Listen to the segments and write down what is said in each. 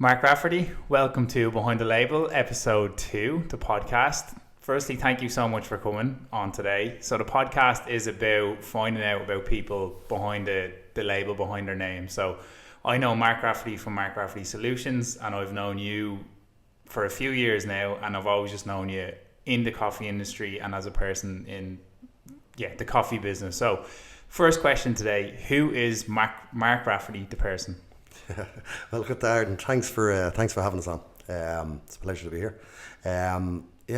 Mark Rafferty, welcome to Behind the Label, episode 2, the podcast. Firstly, thank you so much for coming on today. So the podcast is about finding out about people behind the label, behind their name. So I know Mark Rafferty from Mark Rafferty Solutions, and I've known you for a few years now, and I've always just known you in the coffee industry and as a person in the coffee business. So first question today, who is Mark Rafferty, the person? Well, good day, and thanks for having us on. It's a pleasure to be here.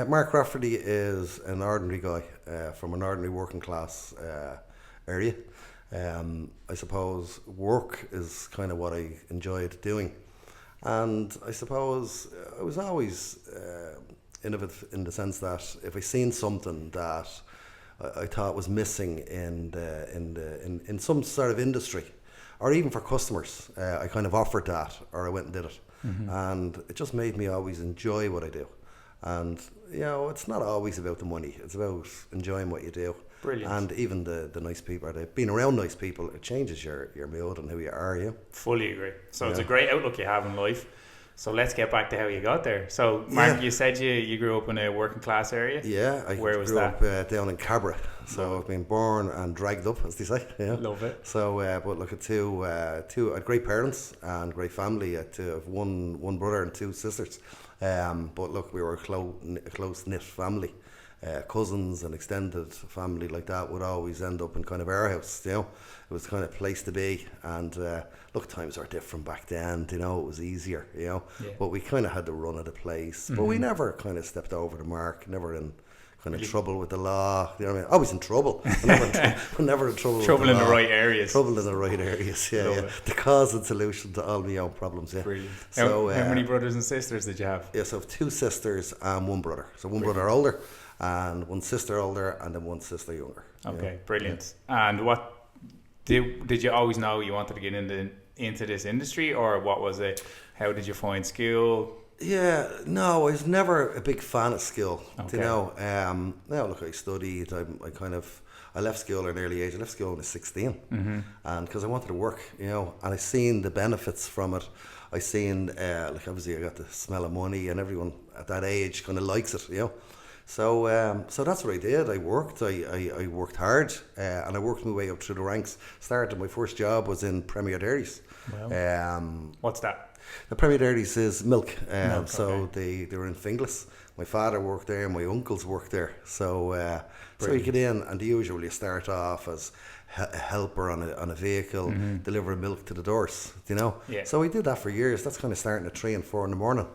Mark Rafferty is an ordinary guy from an ordinary working class area. I suppose work is kind of what I enjoyed doing, and I suppose I was always innovative in the sense that if I seen something that I thought was missing in some sort of industry, or even for customers, I kind of offered that, or I went and did it. Mm-hmm. And it just made me always enjoy what I do. And, it's not always about the money. It's about enjoying what you do. Brilliant. And even the nice people, being around nice people, it changes your mood and who you are. Fully agree. So it's a great outlook you have in life. So let's get back to how you got there. So, Mark, you said you grew up in a working class area? Yeah, I grew up down in Cabra. So I've been born and dragged up, as they say. Yeah. Love it. So, but look at two I had great parents and great family. I have one brother and two sisters. But look, we were a close-knit family. Cousins and extended family like that would always end up in kind of our house. It was kind of place to be. And look, times are different back then. It was easier. But we kind of had to run at a place. Mm-hmm. But we never kind of stepped over the mark. Never in kind of trouble with the law. You know what I mean? Always in trouble. Never in trouble. Trouble in the right areas. Trouble in the right areas. Yeah. The cause and solution to all my own problems. Yeah. Brilliant. So how many brothers and sisters did you have? Yeah, so I have two sisters and one brother. So one brother older, and one sister older, and then one sister younger. Okay, brilliant. Yeah. And what did you always know you wanted to get into this industry, or what was it? How did you find school? Yeah, no, I was never a big fan of school. Okay. Look, I studied. I left school at an early age. I left school when I was 16, mm-hmm. and because I wanted to work, and I seen the benefits from it. I seen, obviously, I got the smell of money, and everyone at that age kind of likes it, So that's what I did. I worked. I worked hard, and I worked my way up through the ranks. My first job was in Premier Dairies. Wow. What's that? The Premier Dairies is milk. So they were in Finglas. My father worked there. My uncles worked there. So you get in, and usually you start off as a helper on a vehicle, mm-hmm. delivering milk to the doors. Yeah. So I did that for years. That's kind of starting at 3 and 4 in the morning.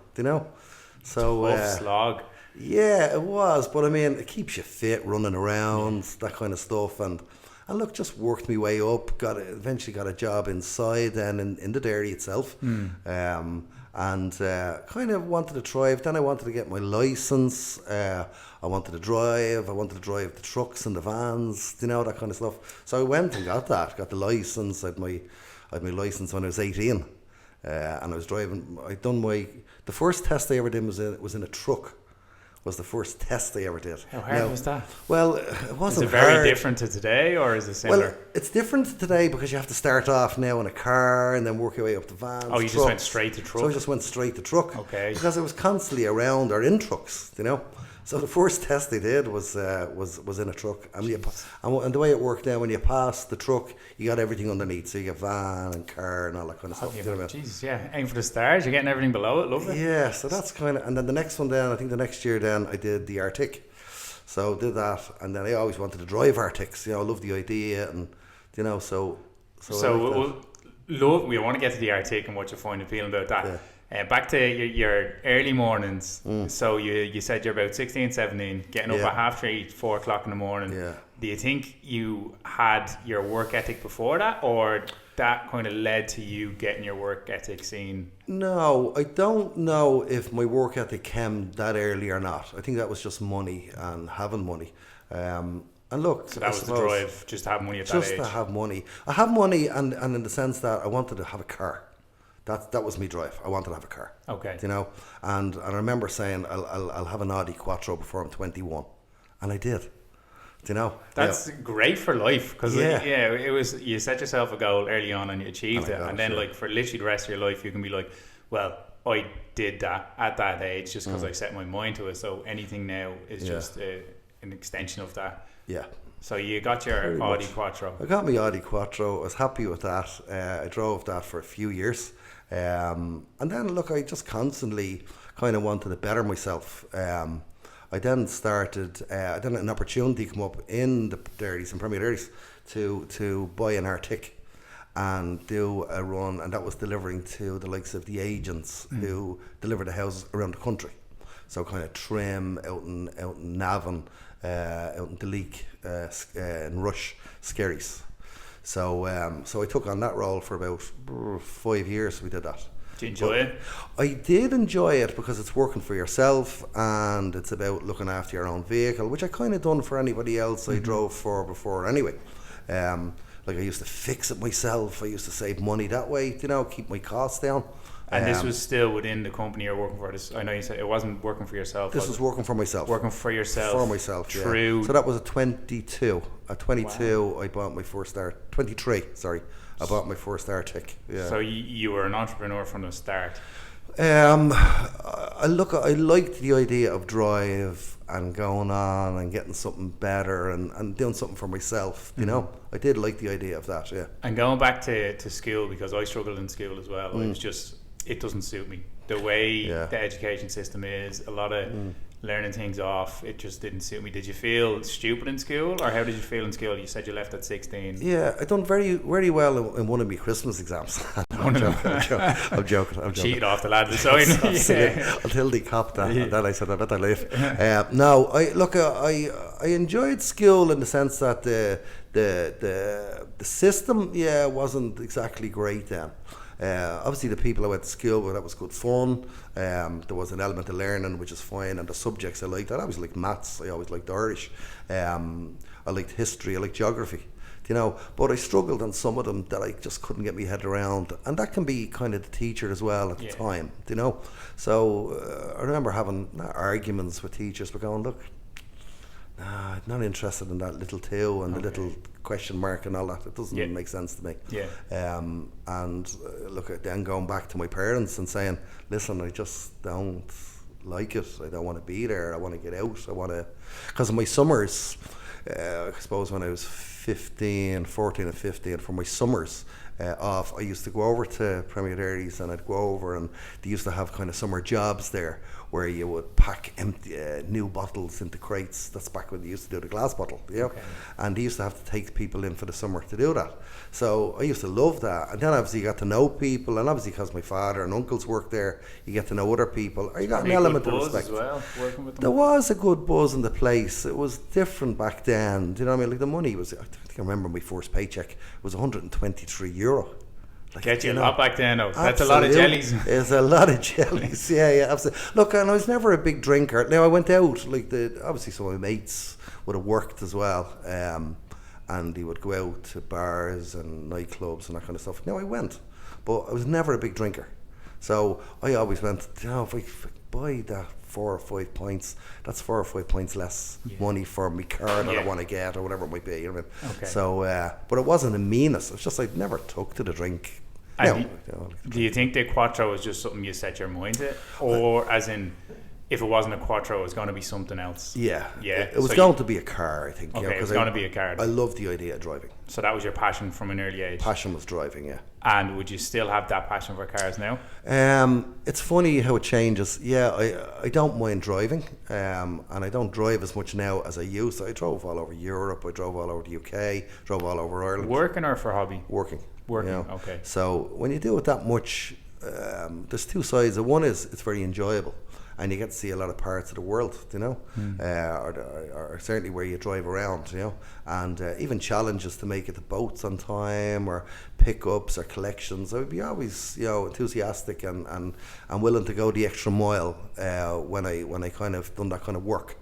So tough slog. Yeah, it was, but I mean, it keeps you fit, running around, that kind of stuff, and look, just worked my way up. Eventually got a job inside, then in the dairy itself, and kind of wanted to drive. Then I wanted to get my license. I wanted to drive. The trucks and the vans, that kind of stuff. So I went and got the license. I had my license when I was 18, and I was driving. The first test I ever did was in a truck. Was the first test I ever did. How hard was that? Well, it wasn't. Is it very different to today, or is it similar? Well, it's different today because you have to start off now in a car and then work your way up to vans. Oh, you just went straight to truck? So I just went straight to truck. Okay. Because I was constantly around or in trucks, So the first test I did was in a truck, and the way it worked now, when you pass the truck, you got everything underneath, so you get van and car and all that kind of stuff. Jesus, yeah, aim for the stars. You're getting everything below it. Lovely. Yeah, so that's kind of, and then the next one, I think the next year, I did the Arctic, so did that, and then I always wanted to drive Arctics. I love the idea, and So we want to get to the Arctic and what you find appealing about that. Yeah. Back to your early mornings. So you said you're about 16, 17, getting up at 3:30, 4 o'clock in the morning. Yeah. Do you think you had your work ethic before that, or that kind of led to you getting your work ethic seen? No, I don't know if my work ethic came that early or not. I think that was just money and having money. And look, so that was the drive, just to have money at that age. Just to have money. I have money, and in the sense that I wanted to have a car. That was my drive. I wanted to have a car. Okay. And I remember saying I'll have an Audi Quattro before I'm 21, and I did. That's great for life, because it was, you set yourself a goal early on and you achieved it, and then for literally the rest of your life you can be like, well, I did that at that age just because I set my mind to it. So anything now is just an extension of that. Yeah. So you got your Very Audi much. Quattro. I got my Audi Quattro. I was happy with that. I drove that for a few years. And then, look, I just constantly kind of wanted to better myself. I then started, then an opportunity come up in the Derrys, in Premier Derrys, to buy an Arctic and do a run, and that was delivering to the likes of the agents who deliver the houses around the country. So kind of Trim, out in Navan, out in Deleek, in Rush, Skerries. So I took on that role for about 5 years. We did that. Did you enjoy it? I did enjoy it because it's working for yourself and it's about looking after your own vehicle, which I kind of done for anybody else I drove for before anyway. Like I used to fix it myself. I used to save money that way, keep my costs down. And this was still within the company you're working for. This, I know you said it wasn't working for yourself. This was working for myself. Working for yourself. For myself, True. Yeah. So that was at 22. At 22, I bought my first 23, sorry. I bought my first Arctic. Yeah. So you were an entrepreneur from the start. I liked the idea of drive and going on and getting something better and doing something for myself, I did like the idea of that, yeah. And going back to school, because I struggled in school as well, it was just, it doesn't suit me. The way the education system is, a lot of learning things off, it just didn't suit me. Did you feel stupid in school, or how did you feel in school? You said you left at 16. Yeah, I done very, very well in one of my Christmas exams. I'm joking. Cheated off the lad beside me. Until they copped that, and then I said I better leave. No, I enjoyed school in the sense that the system wasn't exactly great then. Obviously the people I went to school with, that was good fun. There was an element of learning, which is fine, and the subjects I liked. I always liked maths. I always liked Irish. I liked history. I liked geography. But I struggled on some of them that I just couldn't get my head around, and that can be kind of the teacher as well at the time. So I remember having arguments with teachers, but going, look, nah, I'm not interested in that little 2 and the little question mark and all that. It doesn't make sense to me. And look, at then going back to my parents and saying, listen, I just don't like it. I don't want to be there. I want to get out. Because of my summers, I suppose when I was 14 and 15, for my summers off, I used to go over to Premier Derrys, and I'd go over, and they used to have kind of summer jobs there where you would pack empty new bottles into crates. That's back when they used to do the glass bottle, and they used to have to take people in for the summer to do that. So I used to love that. And then obviously you got to know people, and obviously because my father and uncles worked there, you get to know other people, or you got an element of respect. As well, working with them. There was a good buzz in the place. It was different back then. Do you know what I mean? Like the money was, I think I remember my first paycheck was €123. Get you a lot back then, though. That's a lot of jellies. It's a lot of jellies. Yeah, absolutely. Look, and I was never a big drinker. Now I went out, obviously some of my mates would have worked as well, and they would go out to bars and nightclubs and that kind of stuff. Now I went, but I was never a big drinker. So I always went, if I buy that 4 or 5 pints, that's 4 or 5 pints less money for my car that I want to get, or whatever it might be. You know what I mean? Okay. So, but it wasn't a meanness. It was just I never took to the drink. Do you think the Quattro was just something you set your mind to, or as in, if it wasn't a Quattro, it was going to be something else? Yeah. It was going to be a car, I think. Okay, it was going to be a car. I loved the idea of driving. So that was your passion from an early age? Passion was driving, yeah. And would you still have that passion for cars now? It's funny how it changes. Yeah, I don't mind driving, and I don't drive as much now as I used to. I drove all over Europe, I drove all over the UK, drove all over Ireland. Working or for hobby? Working. Okay. So when you do it that much, there's two sides. One is it's very enjoyable, and you get to see a lot of parts of the world, or certainly where you drive around, and even challenges to make it to boats on time, or pickups or collections. I would be always, enthusiastic and willing to go the extra mile when I kind of done that kind of work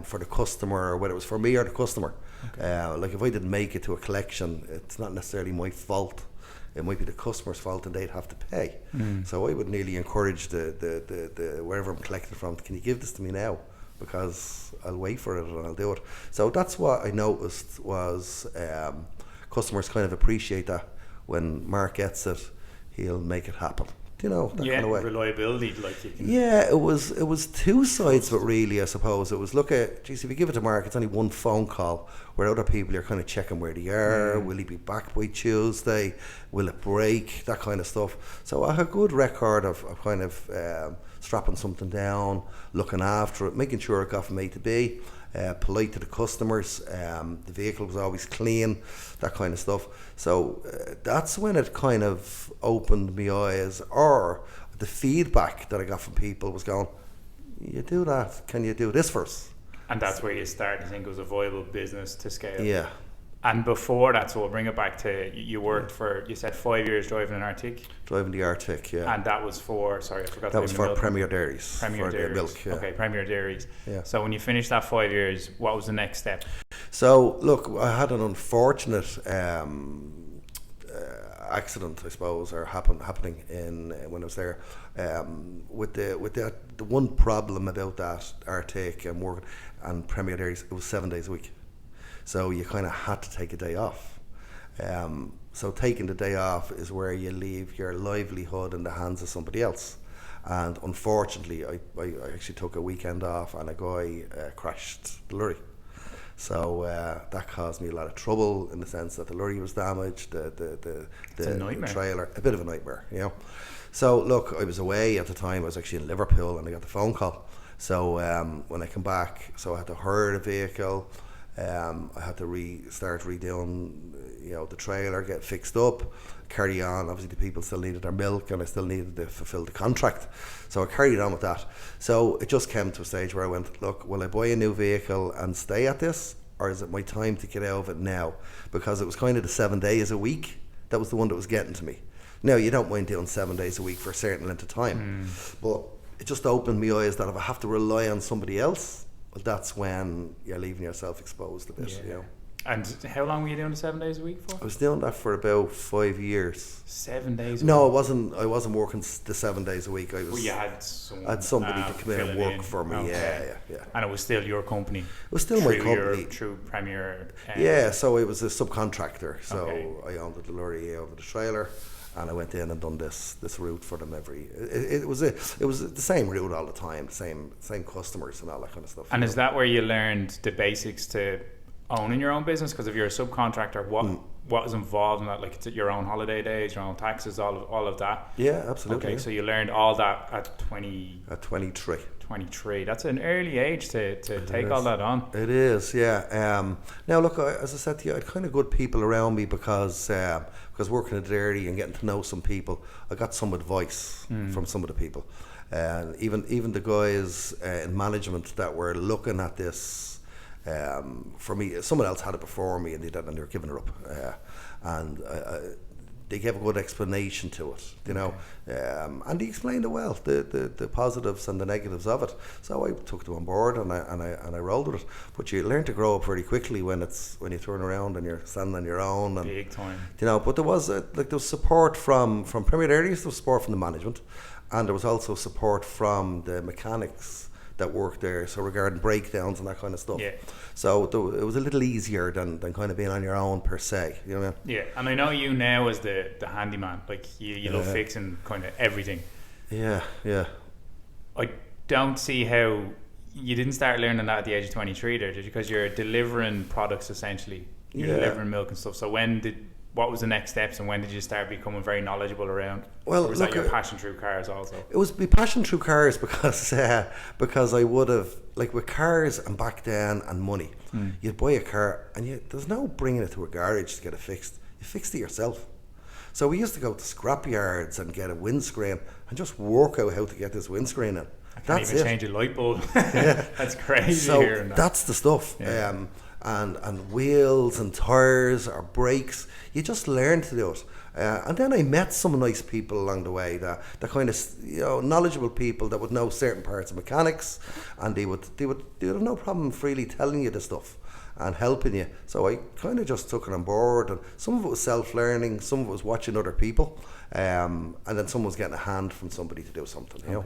for the customer, whether it was for me or the customer. Okay. Like if I didn't make it to a collection, it's not necessarily my fault. It might be the customer's fault, and they'd have to pay. So I would nearly encourage the wherever I'm collecting from, can you give this to me now? Because I'll wait for it and I'll do it. So that's what I noticed was customers kind of appreciate that. When Mark gets it, he'll make it happen. you know, that kind of way. Reliability, like you can. Yeah, it was two sides, but really, I suppose it was look at, geez, if you give it to Mark, it's only one phone call where other people are kind of checking where they are. Will he be back by Tuesday? Will it break? That kind of stuff. So I have a good record of kind of strapping something down, looking after it, making sure it got from A to B. Polite to the customers, the vehicle was always clean, that kind of stuff. So that's when it kind of opened my eyes, or the feedback that I got from people was going, you do that, can you do this for us? And that's where you started to think it was a viable business to scale. Yeah. And before that, so we'll bring it back to, you worked for, you said 5 years driving an Arctic? Driving the Arctic, yeah. And that was for, sorry, I forgot. That was for Premier Dairies. Premier Dairies. Milk, yeah. Okay, Premier Dairies. Yeah. So when you finished that 5 years, what was the next step? So, look, I had an unfortunate accident, I suppose, or happening in when I was there. With the one problem about that Arctic and work and Premier Dairies, it was 7 days a week. So you kind of had to take a day off. So taking the day off is where you leave your livelihood in the hands of somebody else. And unfortunately, I actually took a weekend off, and a guy crashed the lorry. So that caused me a lot of trouble in the sense that the lorry was damaged, the trailer, a bit of a nightmare, you know. So look, I was away at the time. I was actually in Liverpool, and I got the phone call. So when I come back, so I had to hire a vehicle. I had to start redoing, you know, the trailer, get fixed up, carry on. Obviously, the people still needed their milk, and I still needed to fulfil the contract. So I carried on with that. So it just came to a stage where I went, look, will I buy a new vehicle and stay at this, or is it my time to get out of it now? Because it was kind of the 7 days a week. That was the one that was getting to me. Now, you don't mind doing 7 days a week for a certain length of time, but it just opened my eyes that if I have to rely on somebody else, well, that's when you're leaving yourself exposed a bit, you know. And how long were you doing the 7 days a week for? I was doing that for about 5 years. 7 days a week? No, I wasn't working the 7 days a week. You had somebody to come in and work for me. Okay. Yeah. And it was still your company? It was still my company. Through Premier? Yeah, so it was a subcontractor. So I owned the lorry over the trailer, and I went in and done this route for them it was the same route all the time, same customers and all that kind of stuff. And is that where you learned the basics to owning your own business? Because if you're a subcontractor, what is involved in that? Like, your own holiday days, your own taxes, all of that? Yeah, absolutely. Okay, so you learned all that at 20... At 23. 23. That's an early age to take all that on. It is, yeah. Now, look, as I said to you, I had kind of good people around me because working at the dairy and getting to know some people, I got some advice from some of the people. Even the guys in management that were looking at this, for me, someone else had it before me, and they were giving it up. And they gave a good explanation to it, you know, and they explained it well, the positives and the negatives of it. So I took them on board, and I rolled with it. But you learn to grow up very quickly when you turn around and you're standing on your own. And, big time. You know, but there was support from Premier Dairies, there was support from the management, and there was also support from the mechanics that worked there, so regarding breakdowns and that kind of stuff. Yeah. So it was a little easier than kind of being on your own per se, you know what I mean? Yeah, and I know you now as the handyman, like you love fixing kind of everything. Yeah. I don't see how you didn't start learning that at the age of 23 there, did you? Because you're delivering products essentially. You're delivering milk and stuff. So what was the next steps, and when did you start becoming very knowledgeable around? Well, or was that your passion through cars also? It was my passion through cars because I would have, like, with cars and back then and money, you'd buy a car and there's no bringing it to a garage to get it fixed. You fixed it yourself. So we used to go to scrap yards and get a windscreen and just work out how to get this windscreen in. I can't even change a light bulb. That's crazy. So that's the stuff. Yeah. And wheels and tires or brakes, you just learn to do it. And then I met some nice people along the way that kind of, you know, knowledgeable people that would know certain parts of mechanics, and they would have no problem freely telling you the stuff and helping you. So I kind of just took it on board, and some of it was self-learning, some of it was watching other people, and then someone was getting a hand from somebody to do something, you know.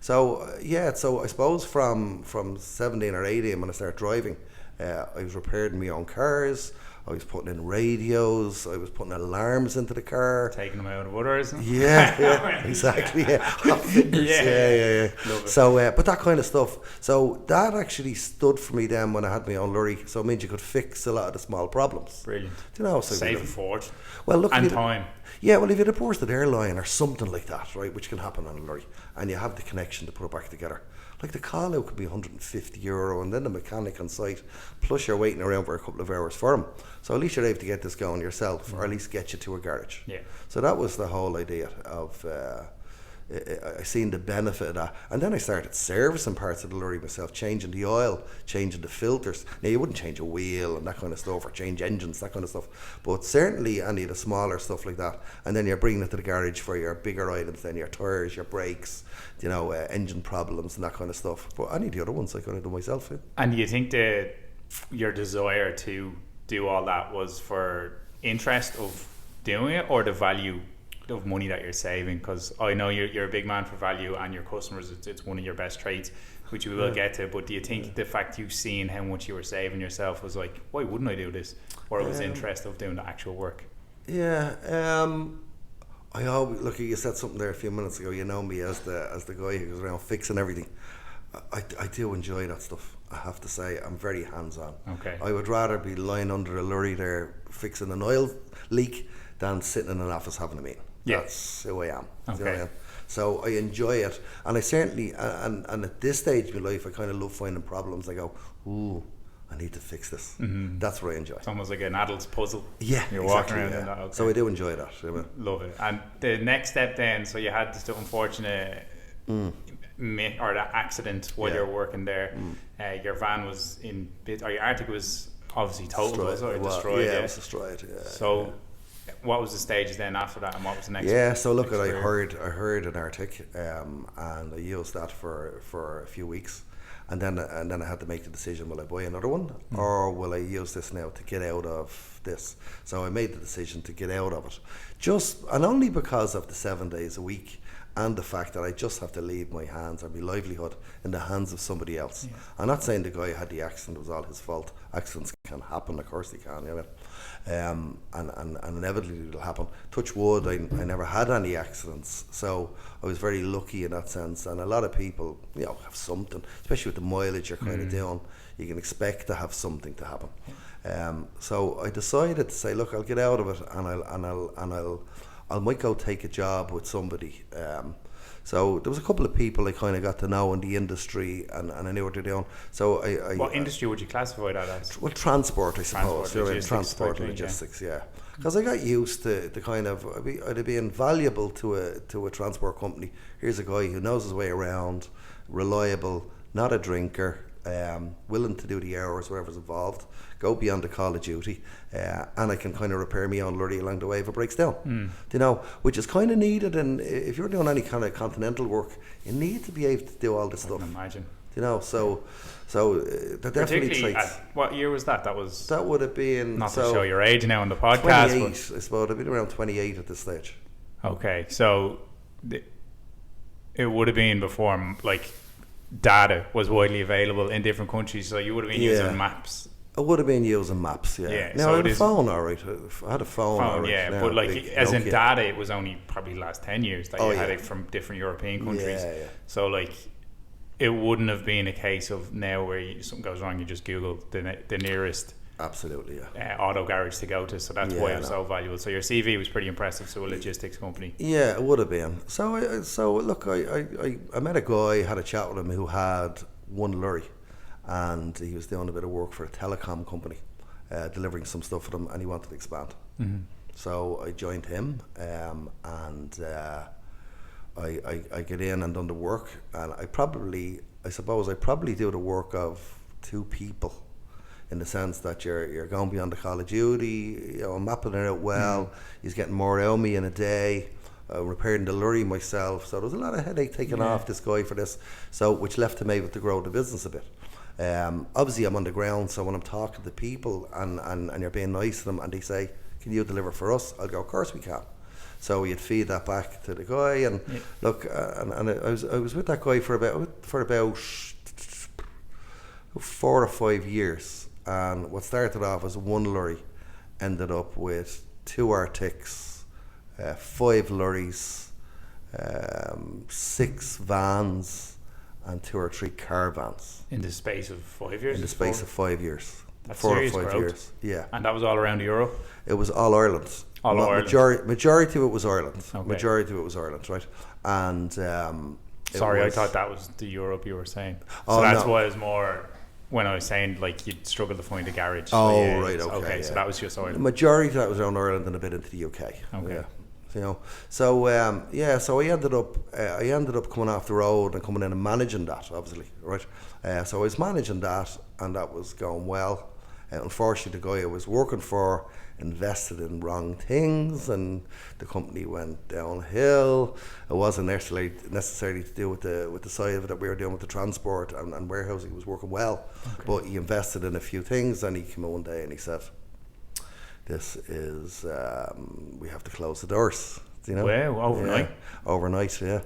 So so I suppose from 17 or 18 when I started driving, I was repairing my own cars. I was putting in radios, I was putting alarms into the car. Taking them out of others. Yeah, exactly. Yeah. Hot fingers. Yeah. So, but that kind of stuff. So that actually stood for me then when I had my own lorry. So it means you could fix a lot of the small problems. Brilliant. Do you know? So save a fortune. Well, look, and time. Yeah, well, if you had a bursted airline or something like that, right, which can happen on a lorry, and you have the connection to put it back together, like the call out could be €150, and then the mechanic on site, plus you're waiting around for a couple of hours for him. So at least you're able to get this going yourself, or at least get you to a garage. Yeah. So that was the whole idea of. I seen the benefit of that, and then I started servicing parts of the lorry myself, changing the oil, changing the filters. Now you wouldn't change a wheel and that kind of stuff, or change engines, that kind of stuff, but certainly any of the smaller stuff like that. And then you're bringing it to the garage for your bigger items, then your tires, your brakes, engine problems and that kind of stuff. But any of the other ones I kind of do myself. Yeah. And do you think that your desire to do all that was for interest of doing it, or the value of money that you're saving? Because I know you're a big man for value, and your customers, it's one of your best traits, which we will get to. But do you think the fact you've seen how much you were saving yourself was like, why wouldn't I do this? Or it was interest of doing the actual work? Yeah. I always look. You said something there a few minutes ago. You know me as the guy who goes around fixing everything. I do enjoy that stuff. I have to say, I'm very hands-on. Okay. I would rather be lying under a lorry there fixing an oil leak than sitting in an office having a meeting. Yeah. That's who I am. Okay. You know what I mean? So I enjoy it, and I certainly and at this stage of my life, I kind of love finding problems. I go, ooh, I need to fix this. Mm-hmm. That's what I enjoy. It's almost like an adult's puzzle. Yeah, you're exactly, walking around in that. Okay. So I do enjoy that. Love it. And the next step then, so you had this unfortunate or that accident while you're working there. Your van was or your Arctic was obviously totaled, destroyed. Yeah, it was destroyed. Yeah. So. What was the stages then after that, and what was the next? Yeah, so look, I heard an Arctic, and I used that for a few weeks, and then I had to make the decision: will I buy another one, or will I use this now to get out of this? So I made the decision to get out of it, and only because of the 7 days a week, and the fact that I just have to leave my hands or my livelihood in the hands of somebody else. Yeah. I'm not saying the guy who had the accident was all his fault. Accidents can happen, of course they can, and inevitably it'll happen. Touch wood, I never had any accidents, so I was very lucky in that sense. And a lot of people, have something, especially with the mileage you're kind of doing, you can expect to have something to happen. So I decided to say, look, I'll get out of it, and I might go take a job with somebody. So there was a couple of people I kind of got to know in the industry, and I knew what they're doing. So what industry would you classify that as? Well, transport, I suppose. Transport and logistics, yeah. Because I got used to the kind of, I'd be invaluable to a transport company. Here's a guy who knows his way around, reliable, not a drinker, willing to do the hours, whatever's involved, go beyond the call of duty, and I can kind of repair my own lorry along the way if it breaks down. Which is kind of needed. And if you're doing any kind of continental work, you need to be able to do all this stuff. I can imagine. So that definitely traits. What year was that? That would have been, not to show your age now on the podcast, 28, I suppose. I've been around 28 at this stage. Okay, so it would have been before, like, data was widely available in different countries, so you would have been using maps. I would have been using maps, yeah. Now, so I had a phone, all right. I had a phone, all right. Yeah, but like, as in data, it was only probably the last 10 years that you had it from different European countries. Yeah. So, like, it wouldn't have been a case of now where something goes wrong, you just Google the nearest absolutely auto garage to go to. So that's why it was so valuable. So your CV was pretty impressive. So a logistics company. Yeah, it would have been. So look, I met a guy, had a chat with him who had one lorry, and he was doing a bit of work for a telecom company, delivering some stuff for them, and he wanted to expand. Mm-hmm. So I joined him, and I get in and done the work, and I suppose I probably do the work of two people, in the sense that you're going beyond the call of duty, mapping it out well. He's getting more out of me in a day, repairing the lorry myself. So there was a lot of headache taken off this guy for this, so which left him able to grow the business a bit. Obviously I'm on the ground, so when I'm talking to people and you're being nice to them and they say, can you deliver for us? I'll go, of course we can. So you'd feed that back to the guy, and look, and I was with that guy for about 4 or 5 years. And what started off as one lorry ended up with 2 Arctics, 5 lorries, 6 vans, and 2 or 3 caravans. In the space of 5 years? In the space of 5 years. That's 4 or serious 5 growth. years. Yeah. And that was all around Europe? It was all Ireland. All Ireland. Majority of it was Ireland. Okay. Majority of it was Ireland, right? And sorry, I thought that was the Europe you were saying. So that's why it's more when I was saying like you'd struggle to find a garage. Oh, right, okay. Okay, so that was just Ireland. The majority of that was around Ireland and a bit into the UK. Okay. Yeah. You know, so so I ended up coming off the road and coming in and managing that, obviously, right? So I was managing that, and that was going well. Unfortunately, the guy I was working for invested in wrong things, and the company went downhill. It wasn't necessarily to do with the side of it that we were doing with the transport and warehousing. He was working well, but he invested in a few things, and he came in one day and he said, "This is we have to close the doors." You know, wow, overnight. Yeah, overnight, yeah.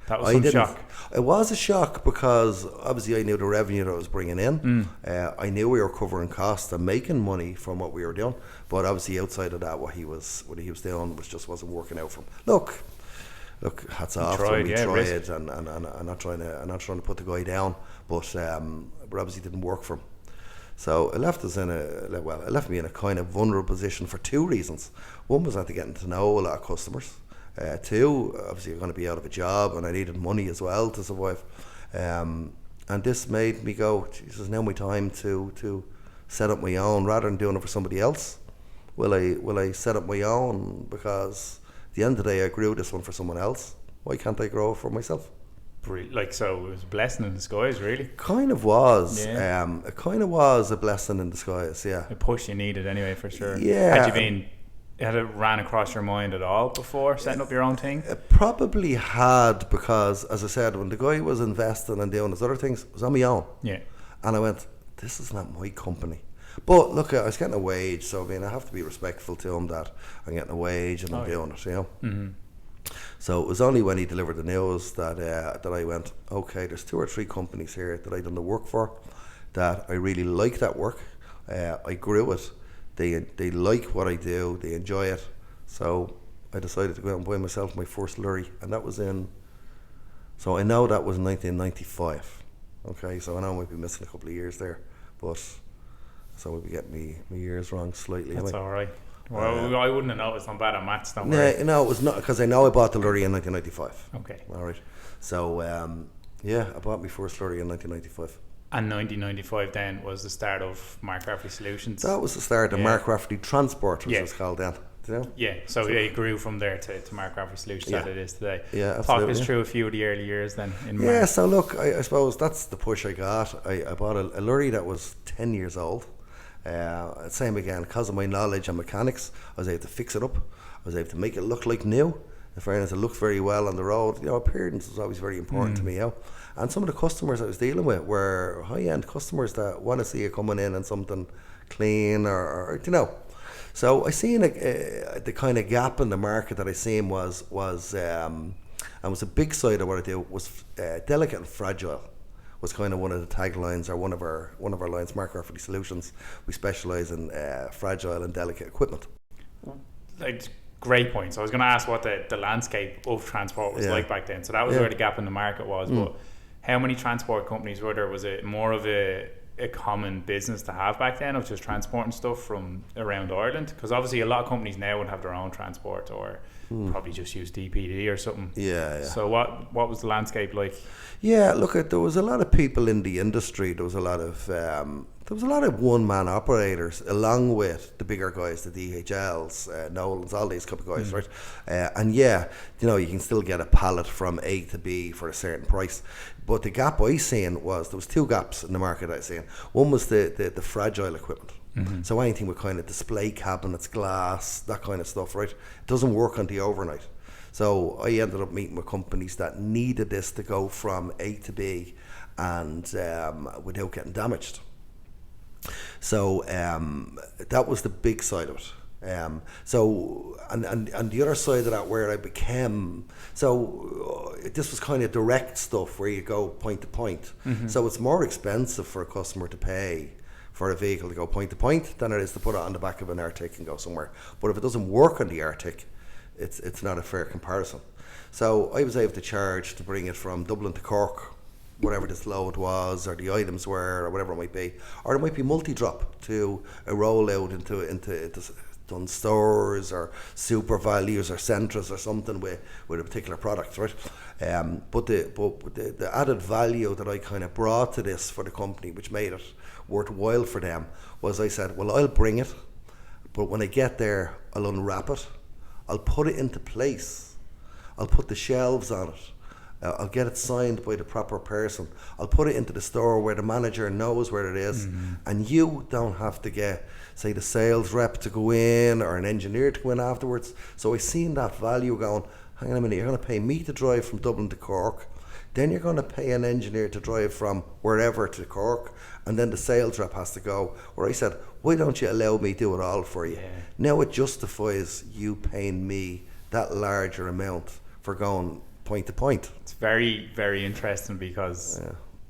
That was some shock. It was a shock because obviously I knew the revenue that I was bringing in. I knew we were covering costs and making money from what we were doing, but obviously outside of that, what he was doing wasn't working out for him. Look, hats off to him. He tried, and I'm not trying to put the guy down, but obviously it didn't work for him. So it left me in a kind of vulnerable position for 2 reasons. One was I had to get to know a lot of customers. 2, obviously you're going to be out of a job, and I needed money as well to survive. And this made me go, Jesus, now my time to set up my own rather than doing it for somebody else. Will I set up my own? Because at the end of the day, I grew this one for someone else. Why can't I grow it for myself? Like, so it was a blessing in disguise, really. Kind of was. Yeah. It kind of was a blessing in disguise. Yeah. A push you needed anyway, for sure. Yeah. Had it ran across your mind at all before setting up your own thing? It probably had, because, as I said, when the guy was investing and doing his other things, it was on my own. Yeah. And I went, this is not my company. But look, I was getting a wage, so I have to be respectful to him that I'm getting a wage and I'm doing it, you know. Mm-hmm. So it was only when he delivered the news that I went, okay, there's 2 or 3 companies here that I done the work for, that I really like that work. I grew it. They like what I do. They enjoy it. So I decided to go out and buy myself my first lorry, and that was so I know that was 1995. Okay, so I know I might be missing a couple of years there, but so I would be getting my years wrong slightly. That's all right. Well, I wouldn't have noticed. I'm bad at maths, don't worry. No, it was not, because I know I bought the lorry in 1995. Okay. All right. So I bought my first lorry in 1995. And 1995 then was the start of Mark Rafferty Solutions. That was the start of Mark Rafferty Transport, which was called then. You know? Yeah, so it grew from there to Mark Rafferty Solutions that it is today. Yeah, absolutely. Talk us through a few of the early years then in Mark. Yeah, so look, I suppose that's the push I got. I bought a lorry that was 10 years old. Same again, because of my knowledge and mechanics, I was able to fix it up. I was able to make it look like new. In fairness, it looked very well on the road. You know, appearance was always very important to me, you know. And some of the customers I was dealing with were high-end customers that want to see you coming in and something clean or you know. So I seen the kind of gap in the market that I seen was a big side of what I do was delicate and fragile. Was kind of one of the taglines, or one of our lines, Mark Rafferty Solutions. We specialise in fragile and delicate equipment. Like, great points. I was going to ask what the landscape of transport was like back then. So that was where the gap in the market was. But how many transport companies were there? Was it more of a common business to have back then, of just transporting stuff from around Ireland? Because obviously a lot of companies now would have their own transport, or probably just use DPD or something. Yeah. So what was the landscape like? Yeah, look, there was a lot of people in the industry. There was a lot of one-man operators, along with the bigger guys, the DHLs, Nolan's, all these couple of guys, right? And you know, you can still get a pallet from A to B for a certain price. But the gap I seen was, there was 2 gaps in the market I seen. One was the fragile equipment. Mm-hmm. So anything with kind of display cabinets, glass, that kind of stuff, right? It doesn't work on the overnight. So I ended up meeting with companies that needed this to go from A to B and without getting damaged. So that was the big side of it. So the other side of that, where I became, this was kind of direct stuff where you go point to point. Mm-hmm. So it's more expensive for a customer to pay for a vehicle to go point to point than it is to put it on the back of an Arctic and go somewhere. But if it doesn't work on the Arctic, it's not a fair comparison. So I was able to charge to bring it from Dublin to Cork, whatever this load was, or the items were, or whatever it might be. Or it might be multi-drop to a rollout into done stores or super values or centres or something with a particular product, right? But the added value that I kind of brought to this for the company, which made it worthwhile for them, was I said, well, I'll bring it, but when I get there, I'll unwrap it, I'll put it into place, I'll put the shelves on it, I'll get it signed by the proper person, I'll put it into the store where the manager knows where it is, and you don't have to get, say, the sales rep to go in or an engineer to go in afterwards. So I seen that value going, hang on a minute, you're going to pay me to drive from Dublin to Cork, then you're going to pay an engineer to drive from wherever to Cork, and then the sales rep has to go. Where I said, why don't you allow me to do it all for you? Yeah. Now it justifies you paying me that larger amount for going point to point. It's very, very interesting because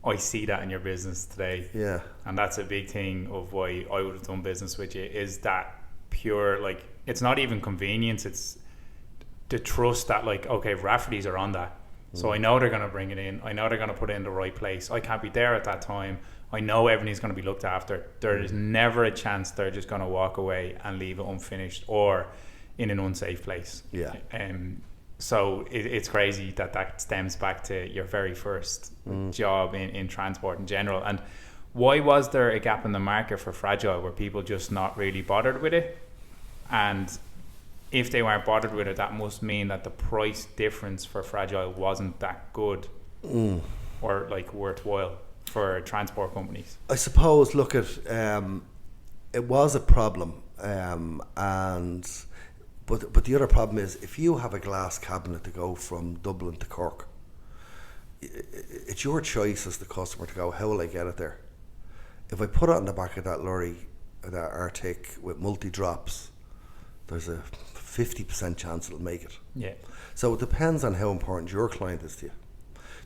I see that in your business today. Yeah. And that's a big thing of why I would have done business with you, is that pure, like, it's not even convenience, it's the trust that, like, okay, Rafferty's are on that. So I know they're going to bring it in. I know they're going to put it in the right place. I can't be there at that time. I know everything's going to be looked after. There is never a chance they're just going to walk away and leave it unfinished or in an unsafe place. Yeah. So it's crazy that stems back to your very first job in transport in general. And why was there a gap in the market for Fragile? Were people just not really bothered with it? And if they weren't bothered with it, that must mean that the price difference for Fragile wasn't that good or like worthwhile for transport companies. I suppose, look at it was a problem, but the other problem is, if you have a glass cabinet to go from Dublin to Cork, it's your choice as the customer to go, how will I get it there? If I put it on the back of that lorry, that Arctic with multi-drops, there's a 50% chance it'll make it. Yeah. So it depends on how important your client is to you.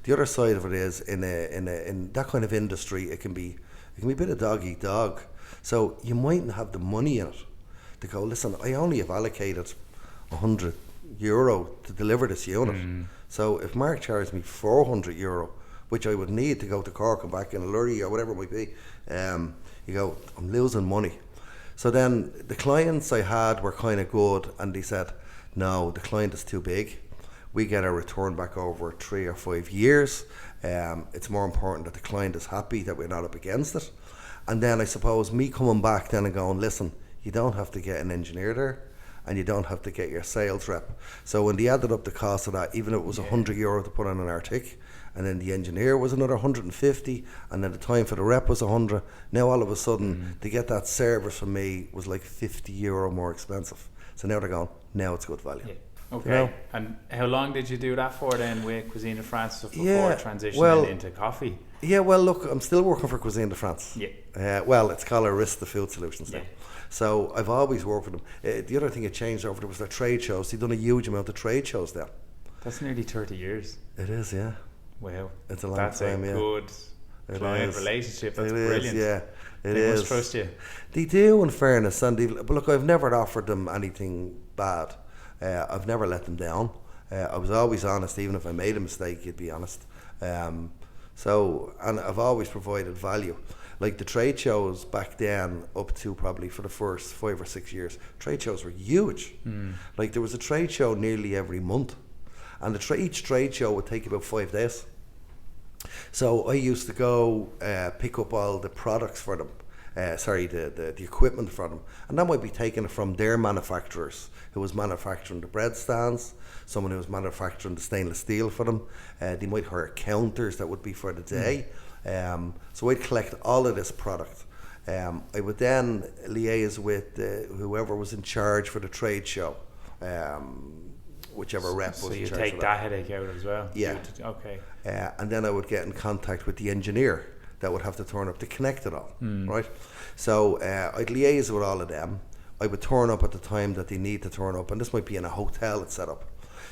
The other side of it is, in that kind of industry, it can be a bit of dog eat dog. So you mightn't have the money in it to go, listen, I only have allocated €100 to deliver this unit. So if Mark charged me €400, which I would need to go to Cork and back in a lorry or whatever it might be, you go, I'm losing money. So then the clients I had were kind of good, and they said, no, the client is too big. We get our return back over 3 or 5 years. It's more important that the client is happy, that we're not up against it. And then I suppose me coming back then and going, listen, you don't have to get an engineer there, and you don't have to get your sales rep. So when they added up the cost of that, even if it was €100 to put on an Arctic, and then the engineer was another 150, and then the time for the rep was 100. Now all of a sudden, to get that service from me was like €50 more expensive. So now they're going, now it's good value. Yeah. Okay. You know? And how long did you do that for then with Cuisine de France stuff before transitioning into coffee? Yeah, well, look, I'm still working for Cuisine de France. Yeah. Well, it's called Arista Food Solutions now. Yeah. So I've always worked with them. The other thing that changed over there was their trade shows. They've done a huge amount of trade shows there. That's nearly 30 years. It is, yeah. Wow. It's a long That's time, a yeah. good client relationship. That's brilliant. Yeah. They must trust you. They do, in fairness. But look, I've never offered them anything bad. I've never let them down. I was always honest, even if I made a mistake, you'd be honest. And I've always provided value. Like the trade shows back then, up to probably for the first 5 or 6 years, trade shows were huge. Like there was a trade show nearly every month, and each trade show would take about 5 days. So I used to go pick up all the products for them. The equipment for them, and that might be taken from their manufacturers who was manufacturing the bread stands, someone who was manufacturing the stainless steel for them. They might hire counters that would be for the day. So I'd collect all of this product. I would then liaise with whoever was in charge for the trade show, whichever rep was in charge. So you take take that headache out as well? Yeah. Okay. And then I would get in contact with the engineer that would have to turn up to connect it all, right? So I'd liaise with all of them. I would turn up at the time that they need to turn up, and this might be in a hotel it's set up.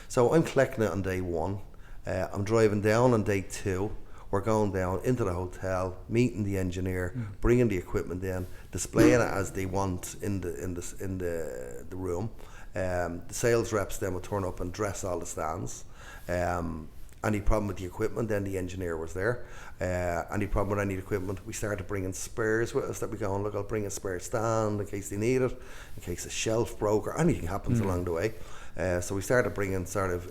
So I'm collecting it on day 1. I'm driving down on day 2. we're going down into the hotel, meeting the engineer, bringing the equipment in, displaying it as they want in the room. The sales reps then would turn up and dress all the stands. Any problem with the equipment, then the engineer was there. Any problem with any equipment, we started bringing spares with us that we go and look, I'll bring a spare stand in case they need it, in case a shelf broke or anything happens along the way. So we started bringing sort of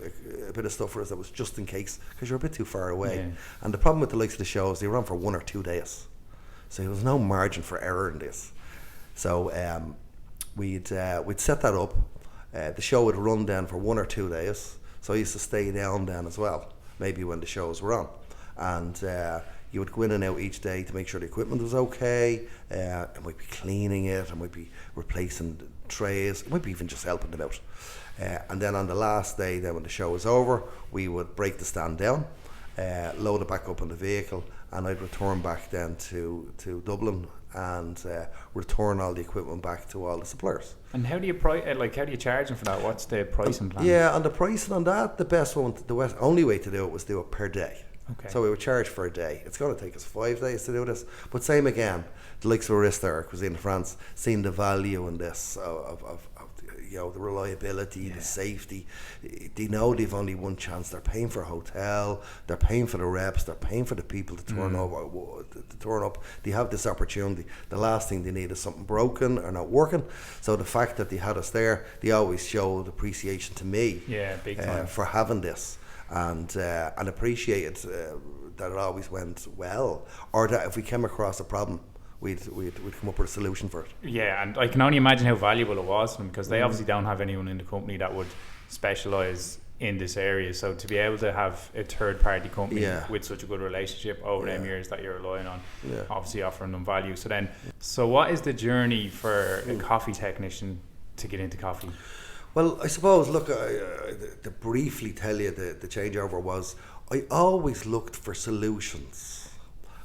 a bit of stuff for us that was just in case, because you're a bit too far away. Yeah. And the problem with the likes of the shows, they run for 1 or 2 days. So there was no margin for error in this. So we'd set that up. The show would run then for 1 or 2 days. So I used to stay down then as well, maybe when the shows were on. And you would go in and out each day to make sure the equipment was okay. It might be cleaning it, it might be replacing the trays, it might be even just helping them out. And then on the last day, then when the show was over, we would break the stand down, load it back up in the vehicle, and I'd return back then to Dublin and return all the equipment back to all the suppliers. And how do you how do you charge them for that? What's the pricing plan? Yeah, on the pricing on that, the best one, only way to do it was do it per day. Okay. So we would charge for a day. It's going to take us 5 days to do this, but same again. The likes of Arista, Cuisine de France, seeing the value in this of the reliability, the safety. They know they've only one chance. They're paying for a hotel, they're paying for the reps, they're paying for the people to turn up. They have this opportunity. The last thing they need is something broken or not working. So the fact that they had us there, they always showed appreciation to me. Yeah, big time. For having this. And appreciated that it always went well, or that if we came across a problem, we'd come up with a solution for it. Yeah, and I can only imagine how valuable it was to them, because they obviously don't have anyone in the company that would specialise in this area. So to be able to have a third party company with such a good relationship over them years that you're relying on, obviously offering them value. So what is the journey for a coffee technician to get into coffee? Well, I suppose, look, to briefly tell you the changeover was, I always looked for solutions,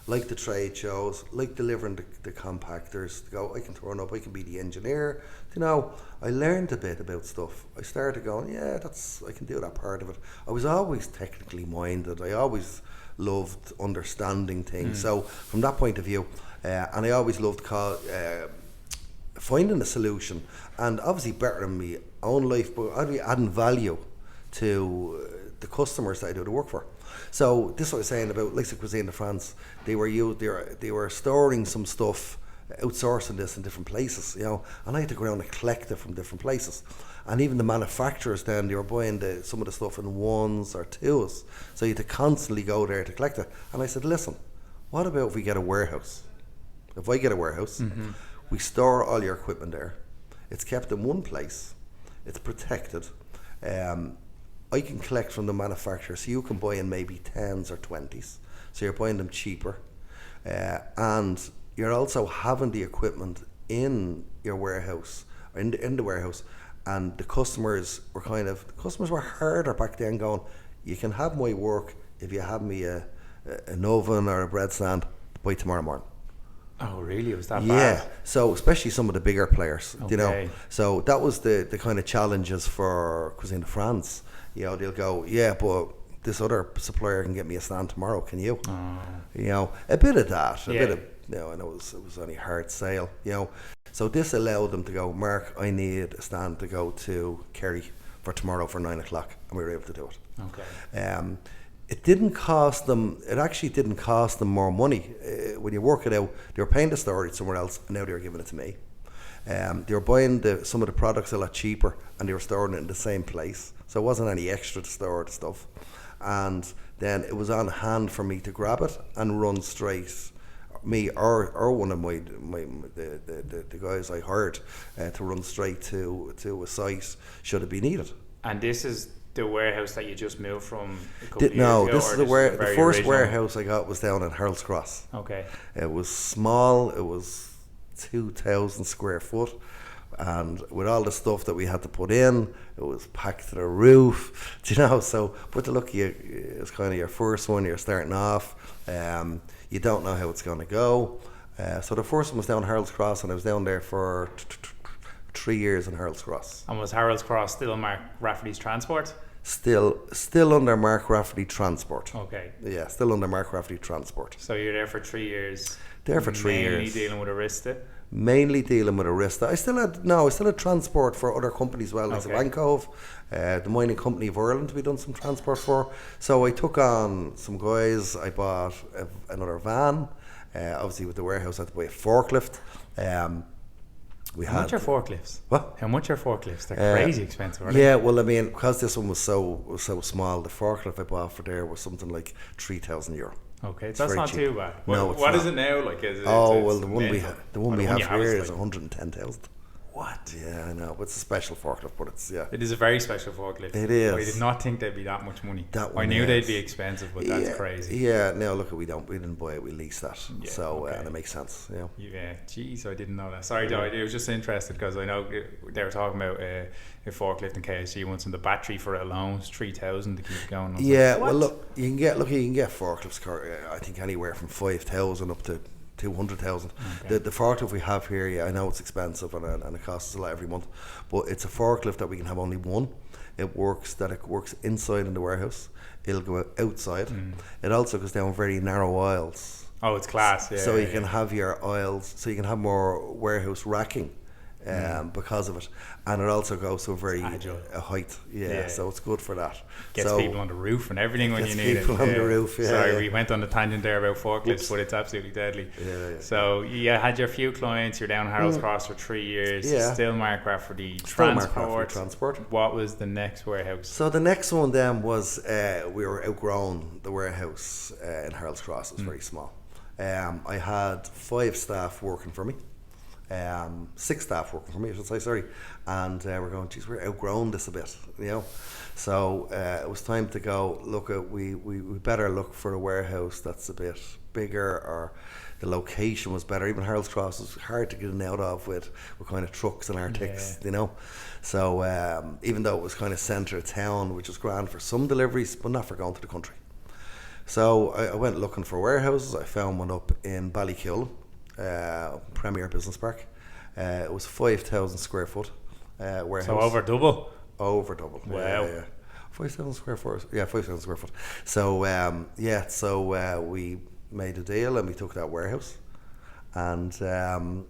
like the trade shows, like delivering the compactors, to go, I can turn up, I can be the engineer. I learned a bit about stuff. I started going, I can do that part of it. I was always technically minded. I always loved understanding things. So from that point of view, and I always loved finding a solution, and obviously bettering my own life, but I'd be adding value to the customers that I do the work for. So this is what I was saying about like Cuisine de France. They were storing some stuff, outsourcing this in different places, and I had to go around and collect it from different places. And even the manufacturers then, they were buying some of the stuff in 1s or 2s, so you had to constantly go there to collect it. And I said, listen, what about if we get a warehouse? If I get a warehouse, we store all your equipment there. It's kept in one place. It's protected. I can collect from the manufacturer, so you can buy in maybe 10s or 20s. So you're buying them cheaper. And you're also having the equipment in your warehouse, in the warehouse. And the customers were harder back then, going, you can have my work if you have me an oven or a bread stand by tomorrow morning. Oh, really? It was that bad? Yeah. So especially some of the bigger players, So that was the kind of challenges for Cuisine de France. They'll go, but this other supplier can get me a stand tomorrow. Can you? Oh. A bit of that. A bit of, and it was only hard sale. So this allowed them to go, Mark, I need a stand to go to Kerry for tomorrow for 9 o'clock, and we were able to do it. Okay. It didn't cost them. It actually didn't cost them more money. When you work it out, they were paying the storage somewhere else, and now they were giving it to me. They were buying some of the products a lot cheaper, and they were storing it in the same place. So it wasn't any extra to store the stuff. And then it was on hand for me to grab it and run straight. Me or one of the guys I hired to run straight to a site should it be needed. And this is the warehouse that you just moved from a couple of years ago? No, this is the first warehouse I got was down in Harold's Cross. Okay. It was small, it was 2,000 square foot, and with all the stuff that we had to put in, it was packed to the roof, so, but look, it's kind of your first one, you're starting off, you don't know how it's going to go, so the first one was down Harold's Cross, and I was down there for 3 years in Harold's Cross. And was Harold's Cross still Mark Rafferty's transport? Still under Mark Rafferty Transport. Okay. Yeah, still under Mark Rafferty Transport. So you're there for 3 years. There for 3 years. Mainly dealing with Arista. Mainly dealing with Arista. I still had transport for other companies as well, like Vancove, the mining company of Ireland. We done some transport for. So I took on some guys. I bought another van. Obviously, with the warehouse, I had to buy a forklift. How much are forklifts? What? How much are forklifts? They're crazy expensive, aren't Yeah, well, I mean, because this one was so small, the forklift I bought for there was something like €3,000. Okay, that's not too bad. No, it's what not. is it now? Like, the one we have here is 110,000. What? Yeah, I know. It's a special forklift, but It is a very special forklift. It is. I did not think they'd be that much money. I knew they'd be expensive, but that's crazy. Yeah, no, look, we didn't buy it, we leased that. Yeah, so okay. and it makes sense, you know. Yeah, geez, I didn't know that. Sorry, Joe, I was just interested because I know they were talking about a forklift in KSG once, and the battery for it alone is 3,000 to keep it going. Yeah, well, look, you can get forklifts, I think anywhere from 5,000 up to 200,000. Okay. The forklift we have here, yeah, I know it's expensive and it costs us a lot every month, but it's a forklift that we can have only one. It works inside in the warehouse. It'll go outside. It also goes down very narrow aisles. Oh, it's class. Yeah. So you can have your aisles. So you can have more warehouse racking. Because of it, and it also goes to a very height, so it's good for that. Gets people on the roof and everything when you need it. People on the roof. Sorry, we went on the tangent there about forklifts, but it's absolutely deadly. So you had your few clients. You're down Harold's Cross for 3 years. Still Mark Rafferty Transport. What was the next warehouse? So the next one then was we were outgrown the warehouse in Harold's Cross. It was very small. I had 5 staff working for me. 6 staff working for me, I should say, sorry. And we're going, geez, we're outgrown this a bit, you know. So it was time to go, look, we better look for a warehouse that's a bit bigger, or the location was better. Even Harold's Cross was hard to get in and out of with kind of trucks and Arctics, you know. So even though it was kind of centre of town, which was grand for some deliveries, but not for going to the country. So I went looking for warehouses. I found one up in Ballykill. Premier Business Park. It was 5,000 square foot warehouse. So over double. Wow. Yeah. 5,000 square foot. Yeah, 5,000 square foot. So we made a deal and we took that warehouse, and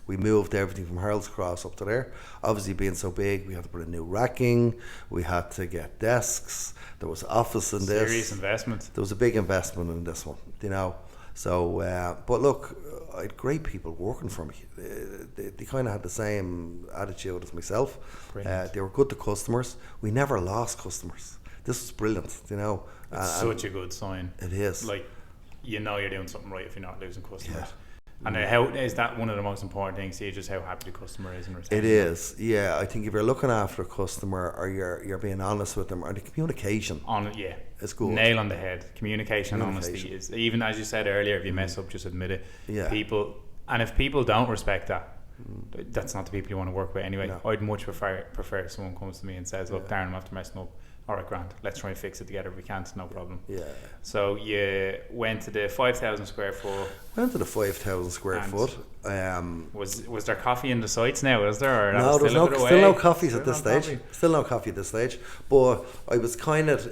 we moved everything from Harold's Cross up to there. Obviously, being so big, we had to put in new racking. We had to get desks. There was office in this. Serious investment. There was a big investment in this one, you know. So, but look, I had great people working for me. They kind of had the same attitude as myself. They were good to customers. We never lost customers. This was brilliant, you know. It's such a good sign. It is. Like, you know you're doing something right if you're not losing customers. Yeah. And how is that one of the most important things to you, just how happy the customer is and retaining? It is, yeah. I think if you're looking after a customer, or you're being honest with them, or the communication, it's good. Nail on the head. Communication. Honesty is, even as you said earlier, if you mess up, just admit it. Yeah. If people don't respect that, that's not the people you want to work with anyway. No. I'd much prefer if someone comes to me and says, look, Darren, I'm after messing up. All right, Grant, let's try and fix it together if we can't, no problem. Yeah. So you went to the 5,000 square foot. Went to the 5,000 square foot. Was there coffee in the sites now, is there? Or no, there's still no coffees at this stage. Coffee? Still no coffee at this stage. But I was kind of,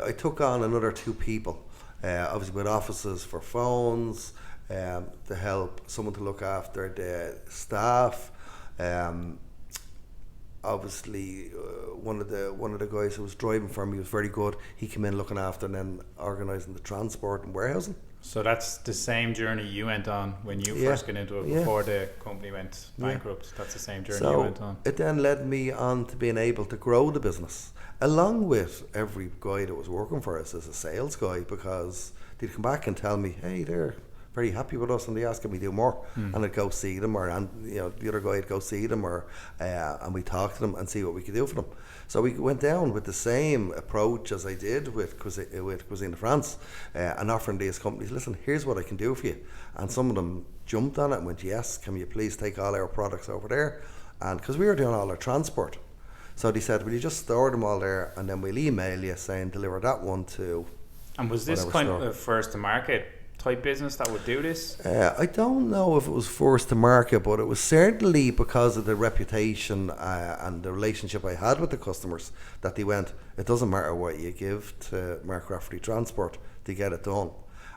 I took on another 2 people, obviously with offices for phones, to help, someone to look after the staff. Obviously, one of the guys who was driving for me was very good. He came in looking after and then organising the transport and warehousing. So that's the same journey you went on when you first got into it, before the company went bankrupt. That's the same journey you went on. It then led me on to being able to grow the business, along with every guy that was working for us as a sales guy, because they'd come back and tell me, hey, they're very happy with us, and they ask me to do more, and I'd go see them, and the other guy would go see them, and we talk to them and see what we could do for them. So we went down with the same approach as I did with Cuisine de France, and offering these companies, listen, here's what I can do for you. And some of them jumped on it and went, yes, can you please take all our products over there? And because we were doing all our transport, so they said, will you just store them all there, and then we'll email you saying deliver that one to. And was this kind of first to market type business that would do this? I don't know if it was first to market, but it was certainly because of the reputation and the relationship I had with the customers that they went, it doesn't matter what you give to Mark Rafferty Transport to get it done.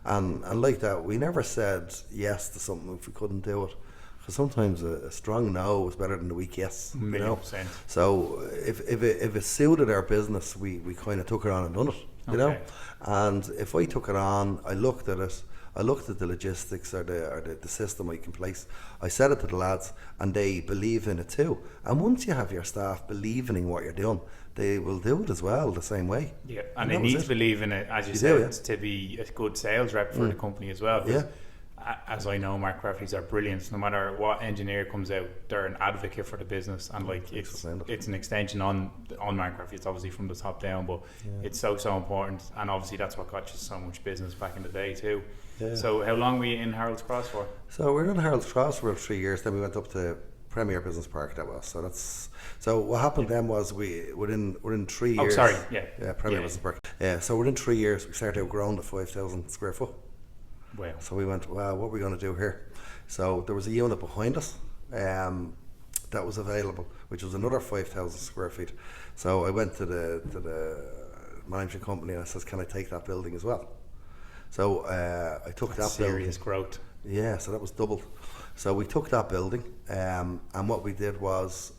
And like that, we never said yes to something if we couldn't do it. Because sometimes a strong no is better than a weak yes, you know. So if it suited our business, we kind of took it on and done it, you know. And if I took it on, I looked at it, I looked at the logistics or the system I can place. I said it to the lads, and they believe in it too. And once you have your staff believing in what you're doing, they will do it as well the same way. Yeah, and they need to believe in it, as you said, to be a good sales rep for the company as well. Yeah. As I know, Mark Rafferty's are brilliant. No matter what engineer comes out, they're an advocate for the business, and like it's an extension on Mark Rafferty. It's obviously from the top down, but it's so important, and obviously that's what got you so much business back in the day too. Yeah. So how long were you in Harold's Cross for? So we were in Harold's Cross for about 3 years. Then we went up to Premier Business Park. That was so what happened then was within 3 years. Premier Business Park. So within 3 years we started outgrowing the 5,000 square foot. Wow. So we went, wow, what are we going to do here? So there was a unit behind us that was available, which was another 5,000 square feet. So I went to the management company and I says, can I take that building as well? So I took that building. Serious growth. Yeah, so that was doubled. So we took that building and what we did was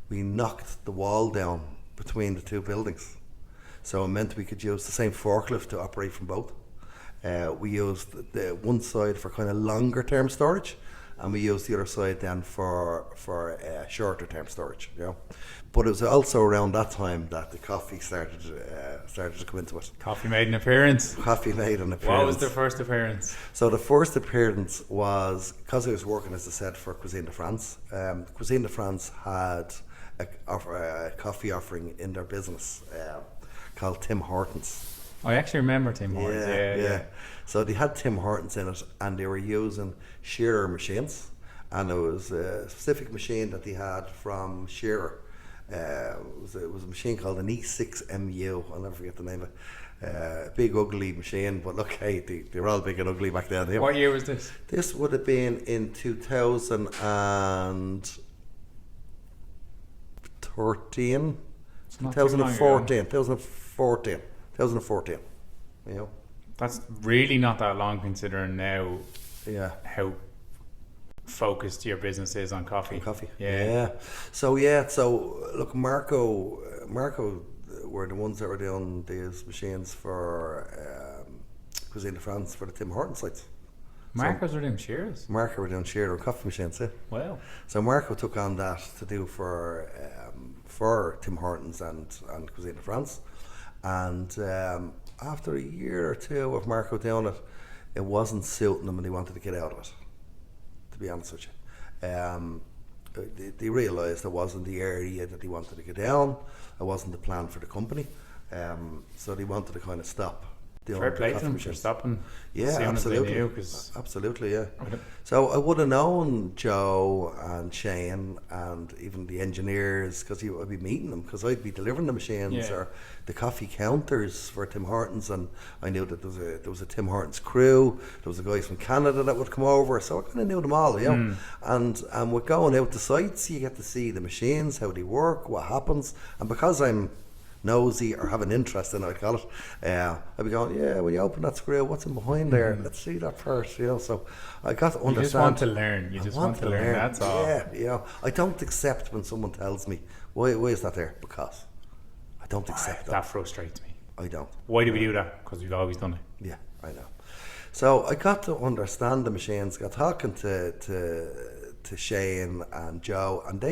we knocked the wall down between the two buildings. So it meant we could use the same forklift to operate from both. We used the one side for kind of longer term storage, and we used the other side then for shorter term storage. You know, but it was also around that time that the coffee started to come into it. Coffee made an appearance. Coffee made an appearance. What was the first appearance? So the first appearance was because I was working, as I said, for Cuisine de France. Cuisine de France had a coffee offering in their business called Tim Hortons. I actually remember Tim Hortons. Yeah. So they had Tim Hortons in it, and they were using Shearer machines, and it was a specific machine that they had from Shearer. It was a machine called an E6MU. I'll never forget the name of it. Big ugly machine, but look, hey, they were all big and ugly back then. What year was this? This would have been in 2013. 2014, you know. That's really not that long considering now how focused your business is on coffee. Yeah. So look, Marco were the ones that were doing these machines for Cuisine de France for the Tim Hortons sites. Marco's were doing Shearers? Marco were doing Shearer coffee machines, yeah. Wow. So Marco took on that to do for Tim Hortons and Cuisine de France. And after a year or two of Marco doing it, it wasn't suiting them and they wanted to get out of it, to be honest with you. They realised it wasn't the area that they wanted to get down, it wasn't the plan for the company, so they wanted to kind of stop. Fair play to them for stopping. Yeah, absolutely. Absolutely, yeah. So I would have known Joe and Shane and even the engineers, because I'd be meeting them, because I'd be delivering the machines or the coffee counters for Tim Hortons, and I knew that there was a Tim Hortons crew. There was the guys from Canada that would come over, so I kind of knew them all, you know. And with going out to sites, you get to see the machines, how they work, what happens, and because I'm nosy or have an interest in it, I'd call it. I'd be going, when you open that screw, what's in behind there? Let's see that first, you know. So I got to understand. You just want to learn. You just want to learn. That's all. Yeah, you know. I don't accept when someone tells me, why is that there? Because I don't accept that. That frustrates me. I don't. Why do we do that? Because we've always done it. Yeah, I know. So I got to understand the machines. Got talking to Shane and Joe, and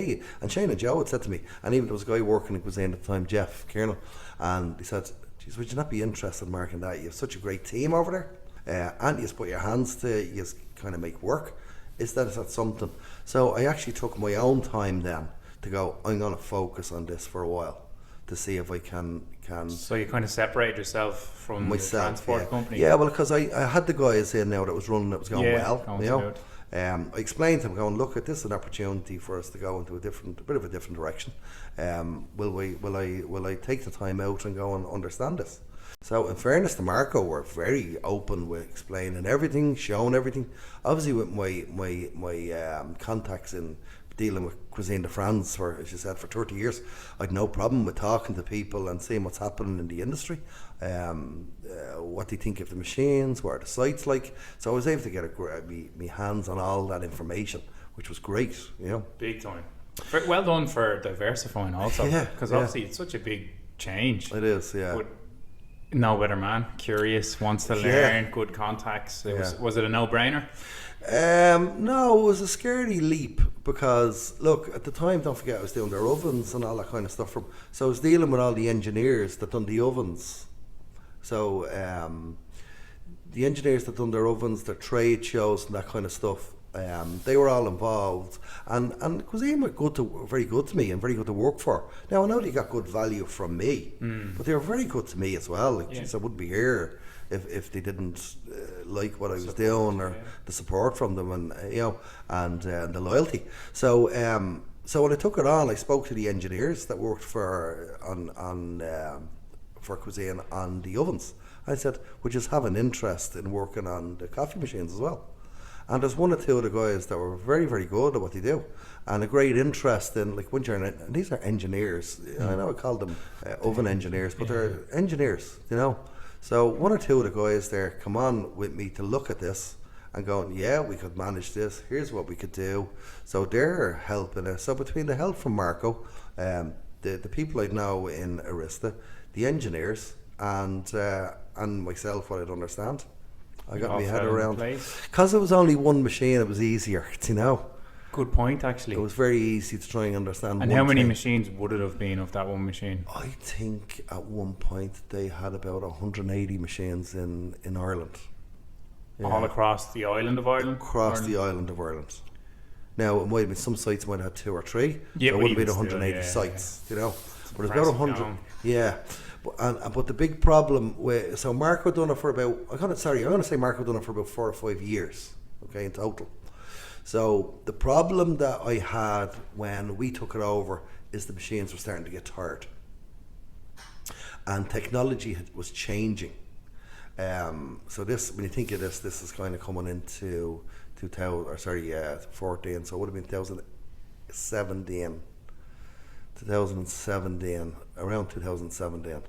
Shane and Joe had said to me, and even there was a guy working in Cuisine at the time, Jeff Kiernan, and he said, geez, would you not be interested, Mark, in that? You have such a great team over there, and you just put your hands to it, you just kind of make work. Is that something? So I actually took my own time then to go, I'm going to focus on this for a while to see if I can. So you kind of separated yourself from myself, the transport company? Yeah, well, because I had the guys in now that was running, that was going well, you know. I explained to him, going, look, this is an opportunity for us to go into a bit of a different direction. Will I take the time out and go and understand this? So in fairness to Marco, we're very open with explaining everything, showing everything. Obviously with my contacts in dealing with Cuisine de France for, as you said, for 30 years, I'd no problem with talking to people and seeing what's happening in the industry, what they think of the machines, what are the sites like. So I was able to get me hands on all that information, which was great, you know. Big time. Well done for diversifying also, because obviously it's such a big change. It is, yeah. But no better man, curious, wants to learn, good contacts. Was it a no-brainer? No, it was a scary leap because, look, at the time, don't forget, I was doing their ovens and all that kind of stuff. So I was dealing with all the engineers that done the ovens. So the engineers that done their ovens, their trade shows and that kind of stuff, they were all involved. And Cuisine were very good to me and very good to work for. Now, I know they got good value from me, but they were very good to me as well. Like, geez, I wouldn't be here if they didn't like what I was doing, or the support from them, and you know, and the loyalty. So so when I took it on, I spoke to the engineers that worked for Cuisine on the ovens. I said, would you have an interest in working on the coffee machines as well? And there's one or two of the guys that were very, very good at what they do, and a great interest in, like, when you're in it, and these are engineers. I know I call them oven engineers, but they're engineers, you know. So one or two of the guys there come on with me to look at this and going, yeah, we could manage this. Here's what we could do. So they're helping us. So between the help from Marco, the people I know in Arista, the engineers, and myself, what I'd understand, I got my head around. Because it was only one machine, it was easier, you know. Good point, actually. It was very easy to try and understand. And how many machines would it have been of that one machine? I think at one point they had about 180 machines in Ireland. Yeah. All across the island of Ireland? Across the island of Ireland. Now, it might have been, some sites might have had 2 or 3. Yeah, so it wouldn't have been 180 sites, you know. But it's about 100. Yeah. But the big problem with, so Marco done it for about, I'm going to say Marco done it for about 4 or 5 years, okay, in total. So the problem that I had when we took it over is the machines were starting to get tired, and technology was changing. So this, when you think of this is kind of coming into 14. So it would have been 2017, around 2017.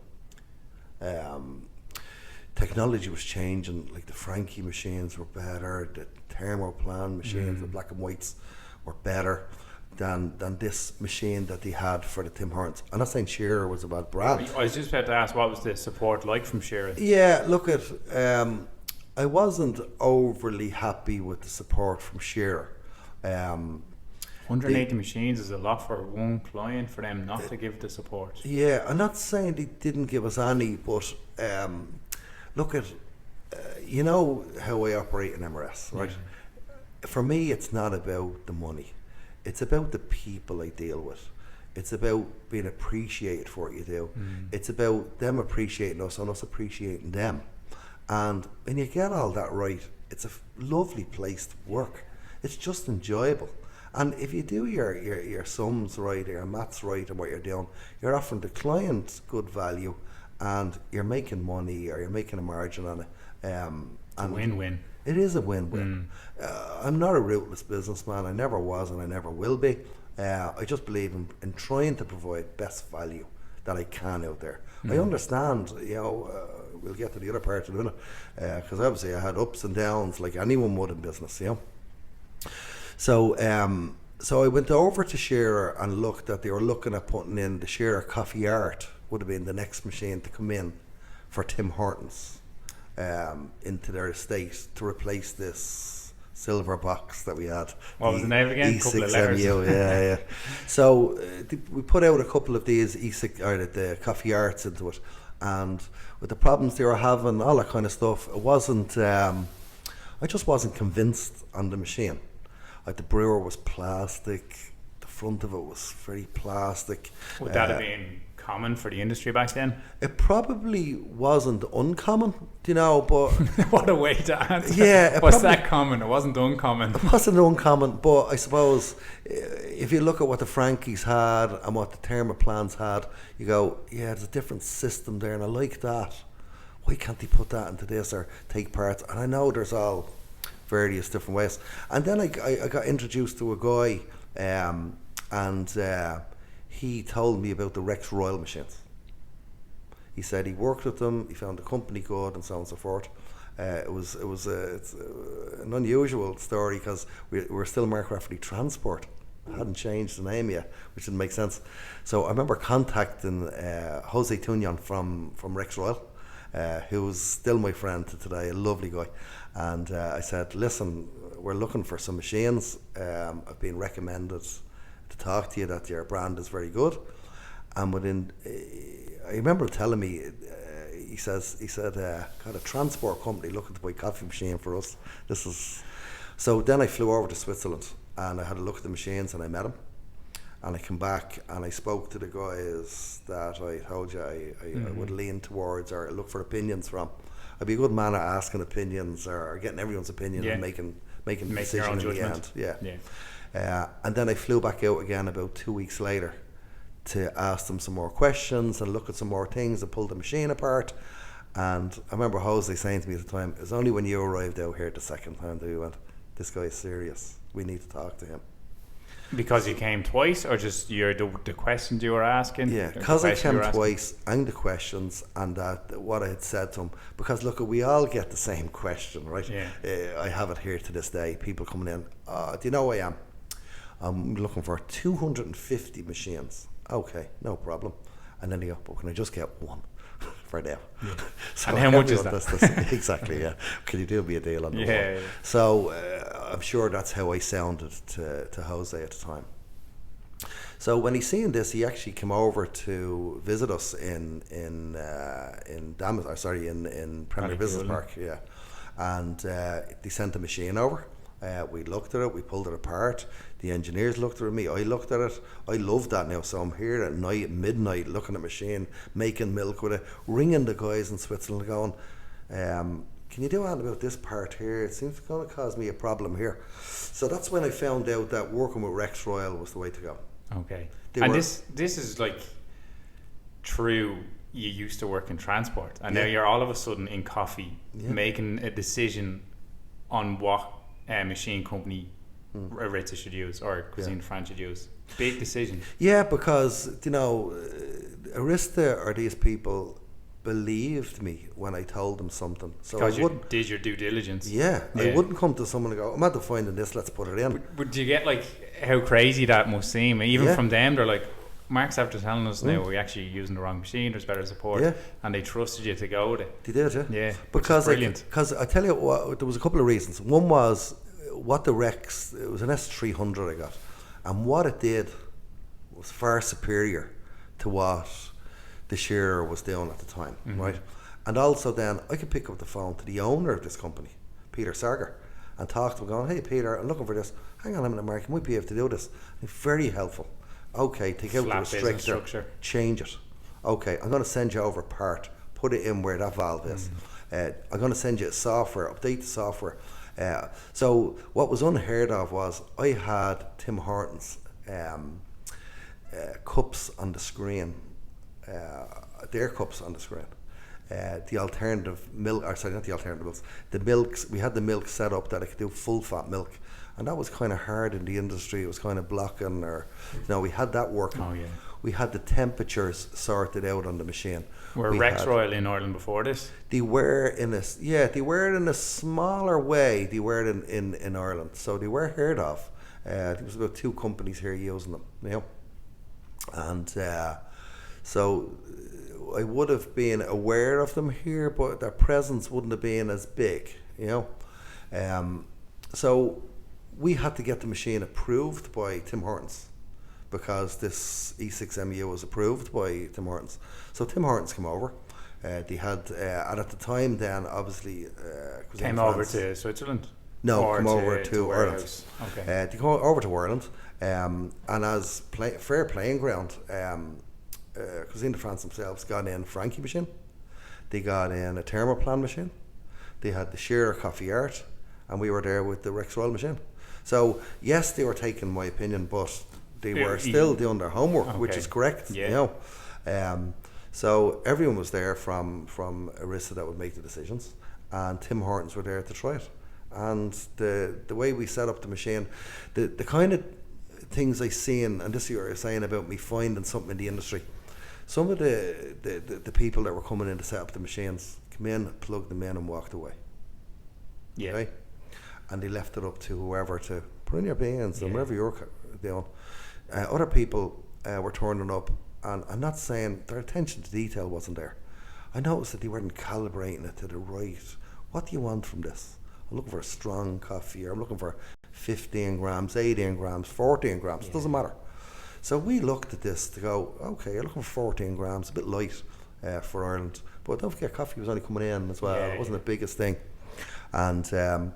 Technology was changing. Like the Frankie machines were better, the thermoplan machines, the black and whites were better than this machine that they had for the Tim Hortons. I'm not saying Shearer was a bad brand. I was just about to ask, what was the support like from Shearer? Yeah, look at, I wasn't overly happy with the support from Shearer. 180 machines is a lot for one client, for them not to give the support. Yeah, I'm not saying they didn't give us any, but look at, you know how I operate in MRS, right? For me, it's not about the money. It's about the people I deal with. It's about being appreciated for what you do. It's about them appreciating us and us appreciating them. And when you get all that right, it's a lovely place to work. It's just enjoyable. And if you do your sums right, your maths right, and what you're doing, you're offering the client good value, and you're making money, or you're making a margin on it. It's a win-win. It is a win-win. I'm not a ruthless businessman. I never was, and I never will be. I just believe in trying to provide best value that I can out there. I understand, you know, we'll get to the other part in a minute, because obviously I had ups and downs like anyone would in business, you know. So I went over to Shearer and looked at, they were looking at putting in the Shearer Coffee Art, would have been the next machine to come in for Tim Hortons into their estate to replace this silver box that we had. What was the name again? Couple of letters. Yeah. So we put out a couple of these the Coffee Arts into it, and with the problems they were having, all that kind of stuff, it wasn't. I just wasn't convinced on the machine. Like the brewer was plastic, the front of it was very plastic. Would that have been common for the industry back then? It probably wasn't uncommon, you know, but... What a way to answer. Yeah. Was that common? It wasn't uncommon. It wasn't uncommon, but I suppose if you look at what the Frankies had and what the Thermoplans had, you go, yeah, there's a different system there, and I like that. why can't they put that into this or take parts? And I know there's all various different ways. And then I got introduced to a guy, and he told me about the Rex Royal machines. He said he worked with them, he found the company good, and so on and so forth. It's an unusual story because we're still Mark Rafferty Transport. I hadn't changed the name yet, which didn't make sense. So I remember contacting Jose Tunyon from Rex Royal, who's still my friend to today, a lovely guy. And I said, listen, we're looking for some machines. I've been recommended to talk to you that your brand is very good. And within, I remember him telling me, he said, got a transport company looking to buy a coffee machine for us. So then I flew over to Switzerland and I had a look at the machines and I met him. And I came back and I spoke to the guys that I told you I would lean towards or look for opinions from. I'd be a good man at asking opinions or getting everyone's opinion and making a decision in the end. And then I flew back out again about 2 weeks later to ask them some more questions and look at some more things and pull the machine apart. And I remember Jose saying to me at the time, it was only when you arrived out here the second time that we went, this guy is serious, we need to talk to him. Because you came twice, or just the questions you were asking? Yeah, because I came twice and the questions and what I had said to him. Because look, we all get the same question, right? Yeah. I have it here to this day. People coming in, do you know who I am? I'm looking for 250 machines. Okay, no problem. And then they go, but can I just get one for now? Yeah. So and how much is that? Exactly, yeah. Can you do me a deal on the one? Yeah. So I'm sure that's how I sounded to Jose at the time. So when he seen this, he actually came over to visit us in Premier Business Park, yeah. And they sent the machine over. We looked at it, we pulled it apart. The engineers looked at me, I looked at it. I love that now, so I'm here at night, at midnight, looking at a machine, making milk with it, ringing the guys in Switzerland going, can you do anything about this part here? It seems going to cause me a problem here. So that's when I found out that working with Rex Royal was the way to go. Okay. This is like true. You used to work in transport, and now you're all of a sudden in coffee, making a decision on what machine company Aritza should use or Cuisine France should use. Big decision. Yeah, because Arista or these people believed me when I told them something. So because you did your due diligence. Yeah, I wouldn't come to someone and go, I'm not finding this, let's put it in. But do you get like how crazy that must seem? Even from them, they're like, Mark's after telling us now we're actually using the wrong machine, there's better support, and they trusted you to go with it. They did, yeah. Because brilliant. Because I tell you what, there was a couple of reasons. One was what the Rex, it was an S300 I got, and what it did was far superior to what the Shearer was doing at the time, right? And also then I could pick up the phone to the owner of this company, Peter Sarger, and talk to him going, hey Peter, I'm looking for this, hang on a minute Mark, can we be able to do this? And very helpful. Okay, take out the restrictor, change it. Okay, I'm going to send you over a part, put it in where that valve is. I'm going to send you a software, update the software. So what was unheard of was I had Tim Hortons cups on the screen, their cups on the screen. The alternative milk, or sorry, not the alternative milks, the milks, we had the milk set up that I could do full fat milk. And that was kind of hard in the industry. It was kind of blocking, or we had that working. Oh yeah. We had the temperatures sorted out on the machine. Were Rex Royal in Ireland before this? They were in a smaller way. They were in Ireland, so they were heard of. There was about 2 companies here using them, and so I would have been aware of them here, but their presence wouldn't have been as big, So we had to get the machine approved by Tim Hortons because this E6MU was approved by Tim Hortons. So Tim Hortons came over. They had, and at the time then, obviously... came over to Switzerland? No, came over to Ireland. Okay. They came over to Ireland, and as fair playing ground, Cuisine de France themselves got in a Frankie machine. They got in a Thermoplan machine. They had the Shearer Coffee Art, and we were there with the Rex Royal machine. So yes, they were taking my opinion, but they were still doing their homework, which is correct. So everyone was there from Arista that would make the decisions, and Tim Hortons were there to try it. And the way we set up the machine, the kind of things I seen, and this is what you're saying about me finding something in the industry. Some of the people that were coming in to set up the machines come in, plugged them in, and walked away. Yeah. Right? And they left it up to whoever to put in your beans and whatever you're doing. Other people were turning up, and I'm not saying their attention to detail wasn't there. I noticed that they weren't calibrating it to the right. What do you want from this? I'm looking for a strong coffee, or I'm looking for 15 grams, 18 grams, 14 grams. It doesn't matter. So we looked at this to go, okay, you're looking for 14 grams, a bit light for Ireland. But don't forget, coffee was only coming in as well. It wasn't the biggest thing. And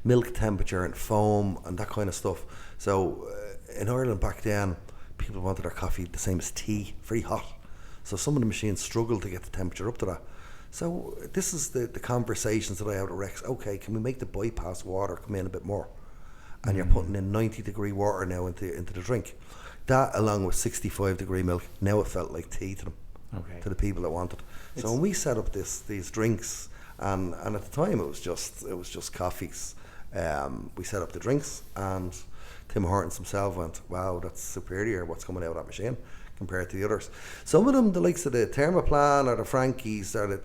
milk temperature and foam and that kind of stuff. So in Ireland back then, people wanted their coffee the same as tea, very hot. So some of the machines struggled to get the temperature up to that. So this is the conversations that I have with Rex. Okay, can we make the bypass water come in a bit more? And you're putting in 90-degree water now into the drink. That, along with 65-degree milk, now it felt like tea to them, to the people that wanted. So when we set up these drinks, and at the time it was just coffees. We set up the drinks, and Tim Hortons himself went, "Wow, that's superior. What's coming out of that machine compared to the others?" Some of them, the likes of the Thermoplan or the Frankies or the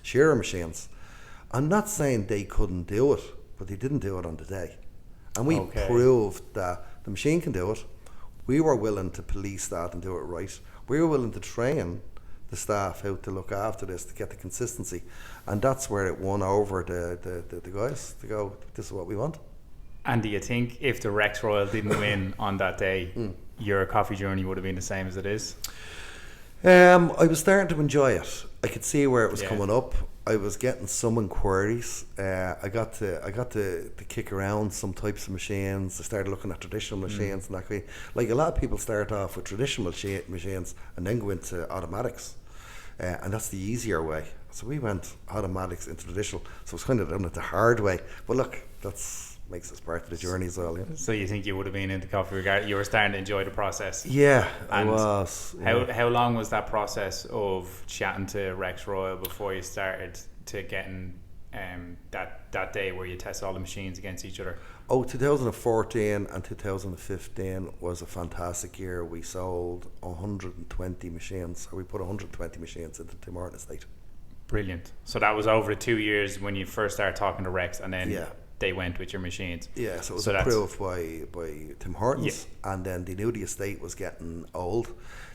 Shearer machines. I'm not saying they couldn't do it, but they didn't do it on the day, and we proved that the machine can do it. We were willing to police that and do it right. We were willing to train the staff how to look after this to get the consistency, and that's where it won over the guys to go, this is what we want. And do you think if the Rex Royal didn't win on that day, your coffee journey would have been the same as it is? I was starting to enjoy it. I could see where it was coming up. I was getting some inquiries. I got to kick around some types of machines. I started looking at traditional machines and that kind. Like a lot of people start off with traditional machines and then go into automatics, and that's the easier way. So we went automatics into traditional. So it's kind of done it the hard way. But look, makes us part of the journey as well. Yeah. So you think you would have been into coffee regardless? You were starting to enjoy the process. Yeah, and I was. How long was that process of chatting to Rex Royal before you started to getting that day where you test all the machines against each other? 2014 and 2015 was a fantastic year. We sold 120 machines, or we put 120 machines into Tim Hortons estate. Brilliant. So that was over 2 years when you first started talking to Rex, and then they went with your machines. Yeah, so it was approved by Tim Hortons, and then they knew the estate was getting old.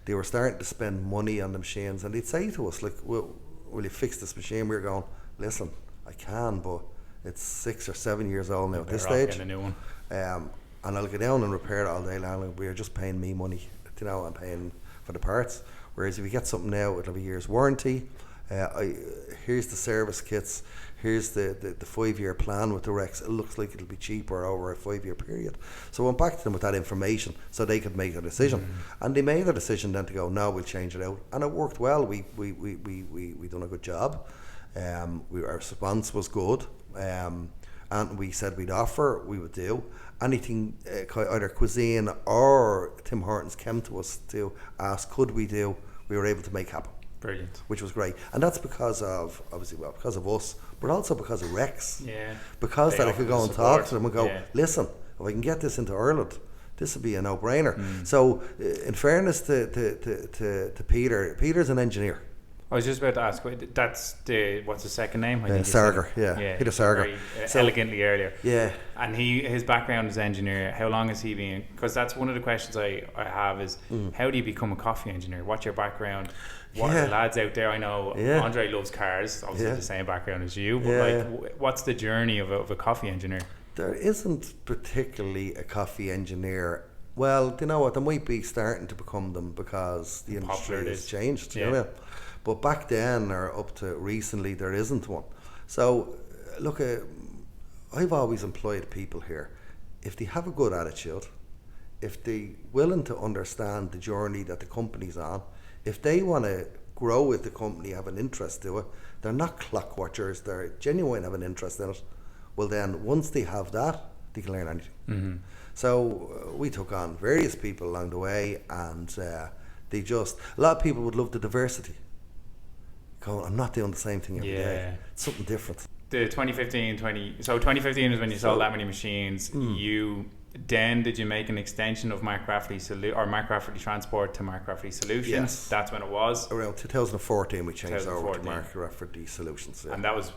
They were starting to spend money on the machines, and they'd say to us, like, will you fix this machine? We were going, listen, I can, but it's 6 or 7 years old now at this stage. A new one. And I'll go down and repair it all day long. We're just paying me money, I'm paying for the parts. Whereas if we get something now, it'll be a year's warranty. Here's the service kits. Here's the 5-year plan with the Rex. It looks like it'll be cheaper over a 5-year period. So I went back to them with that information so they could make a decision. And they made a decision then to go, no, we'll change it out. And it worked well. We done a good job. Our response was good. And we said we would do anything, either cuisine or Tim Hortons came to us to ask, could we do, we were able to make happen. Brilliant. Which was great. And that's because of, obviously, because of us, but also because of Rex. Yeah. Because that I could go and talk to them and go, listen, if I can get this into Ireland, this would be a no-brainer. So, in fairness to Peter, Peter's an engineer. I was just about to ask, that's what's his second name? Sarger, Peter Sarger. So, elegantly earlier. Yeah. And his background as engineer, how long has he been? Because that's one of the questions I have is, how do you become a coffee engineer? What's your background? What are the lads out there? I know Andre loves cars, obviously the same background as you, but what's the journey of a coffee engineer? There isn't particularly a coffee engineer. Well, you know what, there might be starting to become them because the industry has changed. You know? But back then, or up to recently, there isn't one. So, look, I've always employed people here. If they have a good attitude, if they're willing to understand the journey that the company's on, if they want to grow with the company, have an interest to it, they're not clock watchers, they're genuine, have an interest in it. Well then, once they have that, they can learn anything. So we took on various people along the way, and a lot of people would love the diversity. Going, I'm not doing the same thing every day. It's something different. The 2015 is when you sold that many machines. Did you make an extension of Mark Rafferty or Mark Rafferty Transport to Mark Rafferty Solutions? Yes. That's when it was. Around 2014 we changed over to Mark Rafferty Solutions. And that was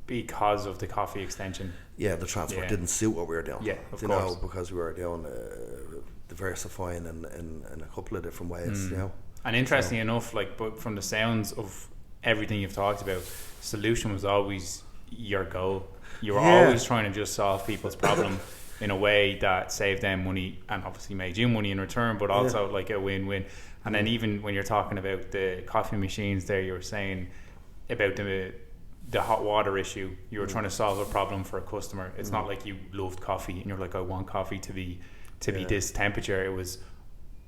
because of the coffee extension. Yeah, the transport didn't suit what we were doing. Yeah, of course. Because we were doing diversifying in a couple of different ways. And interestingly enough, but from the sounds of everything you've talked about, solution was always your goal. You were always trying to just solve people's problem in a way that saved them money and obviously made you money in return, but also like a win-win. And then even when you're talking about the coffee machines there, you were saying about the hot water issue. You were trying to solve a problem for a customer. It's not like you loved coffee and you're like, I want coffee to be this temperature. It was,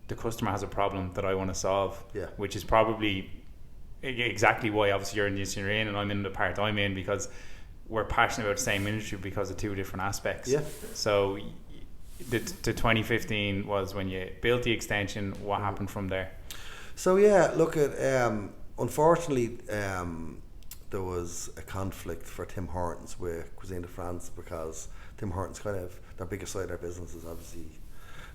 the customer has a problem that I want to solve, which is probably exactly why obviously you're in the industry you're in and I'm in the part I'm in, because we're passionate about the same industry because of two different aspects. So the 2015 was when you built the extension. What happened from there? So look at unfortunately there was a conflict for Tim Hortons with Cuisine de France, because Tim Hortons kind of, their biggest side of their business is obviously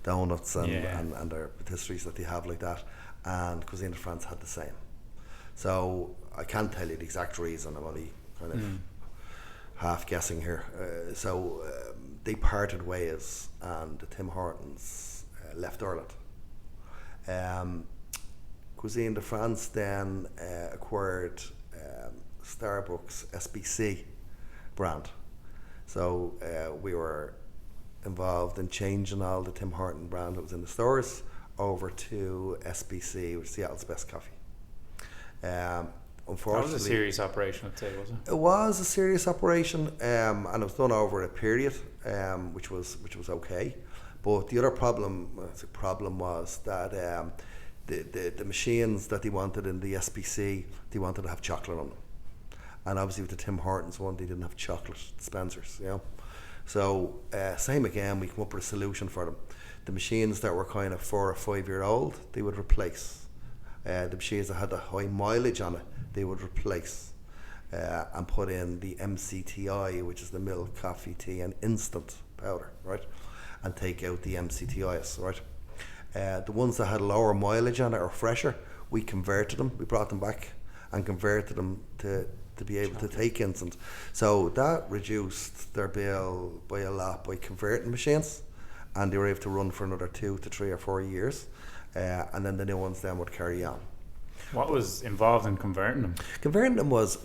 donuts and their patisseries that they have like that, and Cuisine de France had the same. So I can't tell you the exact reason, I'm only kind of half guessing here. So they parted ways and the Tim Hortons left Ireland. Cuisine de France then acquired Starbucks SBC brand. So we were involved in changing all the Tim Horton brand that was in the stores over to SBC, which is Seattle's Best Coffee. Unfortunately, that was a serious operation, I'd say, wasn't it? It was a serious operation, and it was done over a period, which was okay. But the other problem was that the machines that they wanted in the SBC, they wanted to have chocolate on them, and obviously with the Tim Hortons one, they didn't have chocolate dispensers. So same again, we come up with a solution for them. The machines that were kind of 4 or 5 year old, they would replace. The machines that had the high mileage on it, they would replace and put in the MCTI, which is the milk, coffee, tea and instant powder, right? And take out the MCTIs, right? The ones that had lower mileage on it or fresher, we converted them. We brought them back and converted them to be able to take instant. So that reduced their bill by a lot by converting machines, and they were able to run for another 2 to 3 or 4 years. And then the new ones then would carry on. What was involved in converting them? Converting them was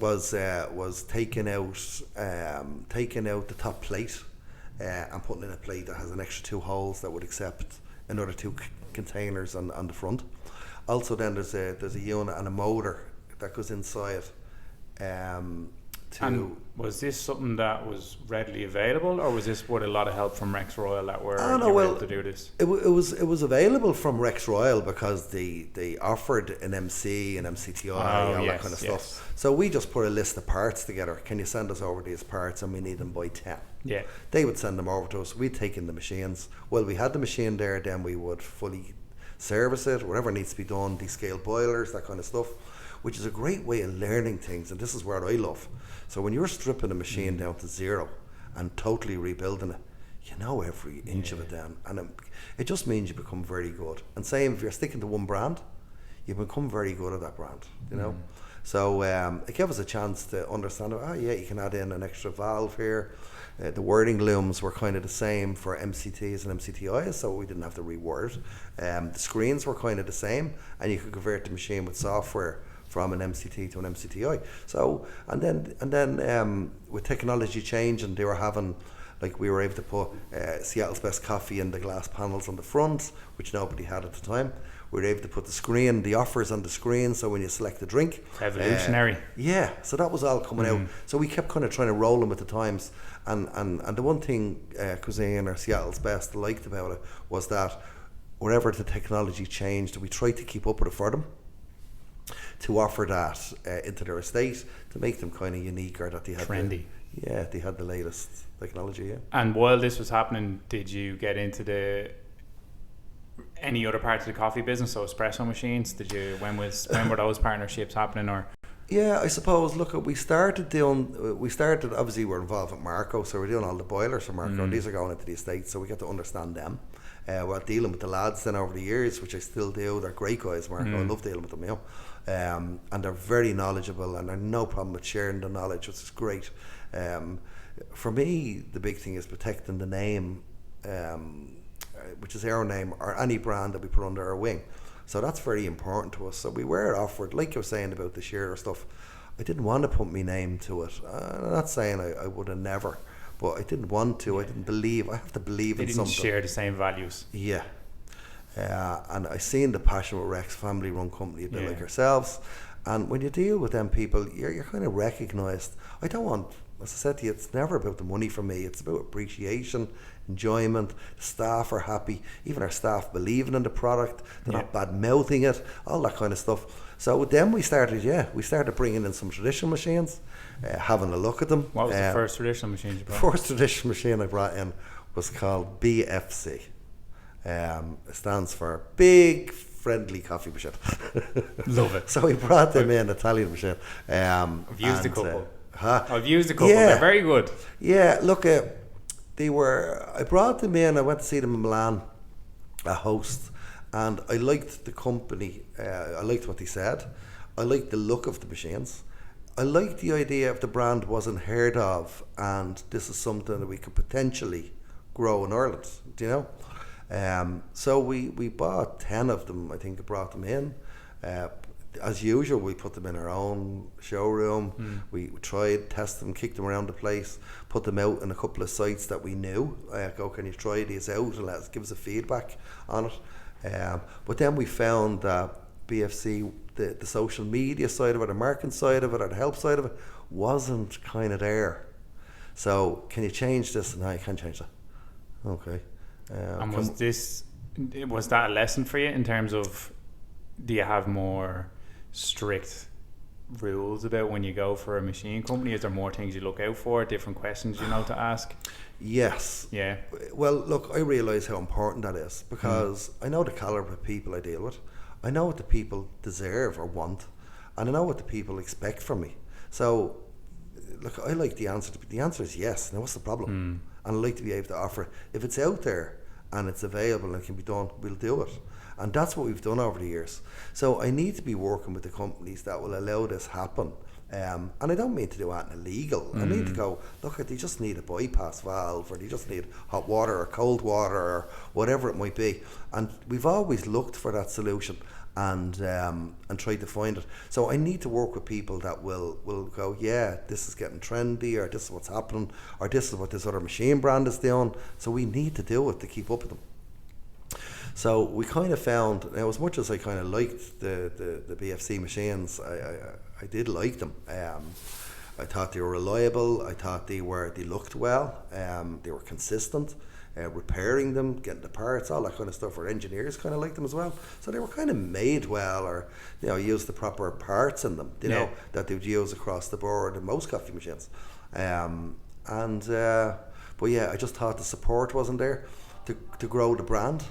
taking out the top plate and putting in a plate that has an extra 2 holes that would accept another 2 containers on the front. Also, then there's a unit and a motor that goes inside. And was this something that was readily available, or was this with a lot of help from Rex Royal that were able to do this? It was available from Rex Royal because they offered an MC and MCTI that kind of stuff. So we just put a list of parts together. Can you send us over these parts, and we need them by 10. Yeah. They would send them over to us. We'd take in the machines. Well, we had the machine there, then we would fully service it, whatever needs to be done, descale boilers, that kind of stuff, which is a great way of learning things, and this is where I love. So when you're stripping a machine down to zero and totally rebuilding it, you know every inch of it then, and it just means you become very good. And same if you're sticking to one brand, you become very good at that brand, you know. So it gave us a chance to understand, you can add in an extra valve here. The wording looms were kind of the same for MCTs and MCTIs, so we didn't have to reword. The screens were kind of the same, and you could convert the machine with software from an MCT to an MCTI. So and then with technology change, and they were having, like, we were able to put Seattle's Best Coffee in the glass panels on the front, which nobody had at the time. We were able to put the offers on the screen, so when you select a drink, revolutionary. So that was all coming out. So we kept kind of trying to roll them with the times. And the one thing Cuisine or Seattle's Best liked about it was that wherever the technology changed, we tried to keep up with it for them. to offer that into their estate to make them kind of unique, or that they had trendy. They had the latest technology. Yeah. And while this was happening, did you get into any other parts of the coffee business? So espresso machines. When were those partnerships happening? Or yeah, I suppose. Look, we started obviously we're involved with Marco, so we're doing all the boilers for Marco, and these are going into the estates, so we get to understand them. We're dealing with the lads then over the years, which I still do. They're great guys, Marco. I love dealing with them, and they're very knowledgeable, and they're no problem with sharing the knowledge, which is great. For me, the big thing is protecting the name, which is our name, or any brand that we put under our wing. So that's very important to us. So we were offered, like you were saying about the share stuff, I didn't want to put my name to it. I'm not saying I would have never, but I didn't want to. I didn't believe. I have to believe in something. They didn't share the same values. Yeah. And I seen the passion with Rex, family-run company, a bit like yourselves. And when you deal with them people, you're kind of recognised. I don't want, as I said to you, it's never about the money for me. It's about appreciation, enjoyment. The staff are happy. Even our staff believing in the product. They're not bad-mouthing it. All that kind of stuff. So then we started bringing in some traditional machines, having a look at them. What was the first traditional machine you brought? The first traditional machine I brought in was called BFC. It stands for Big Friendly Coffee Machine. Love it. So we brought them in, Italian machine. I've used a couple. I've used a couple. Yeah. They're very good. Yeah, look, I brought them in. I went to see them in Milan, a host, and I liked the company. I liked what they said. I liked the look of the machines. I liked the idea if the brand wasn't heard of, and this is something that we could potentially grow in Ireland. Do you know? So we bought 10 of them. I think I brought them in. As usual, we put them in our own showroom. We tried, test them, kicked them around the place, put them out in a couple of sites that we knew. Can you try these out and give us a feedback on it? But then we found that BFC, the social media side of it, the marketing side of it, or the help side of it, wasn't kind of there. So can you change this? No, you can't change that. Okay. And was that a lesson for you in terms of, do you have more strict rules about when you go for a machine company? Is there more things you look out for, different questions you know to ask? Yes. Yeah. Well, look, I realise how important that is, because I know the calibre of people I deal with. I know what the people deserve or want, and I know what the people expect from me. So, look, I like the answer. The answer is yes. Now, what's the problem? And I like to be able to offer it. If it's out there and it's available and it can be done, we'll do it. And that's what we've done over the years. So I need to be working with the companies that will allow this happen. And I don't mean to do anything illegal. I mean to go, look, they just need a bypass valve, or they just need hot water or cold water or whatever it might be. And we've always looked for that solution and tried to find it. So I need to work with people that will go, yeah, this is getting trendy, or this is what's happening, or this is what this other machine brand is doing. So we need to do it to keep up with them. So we kind of found, now as much as I kind of liked the BFC machines, I did like them. I thought they were reliable. I thought they looked well. They were consistent. Repairing them, getting the parts, all that kind of stuff. Our engineers kind of liked them as well. So they were kind of made well, or use the proper parts in them, know, that they would use across the board in most coffee machines. But yeah, I just thought the support wasn't there to grow the brand.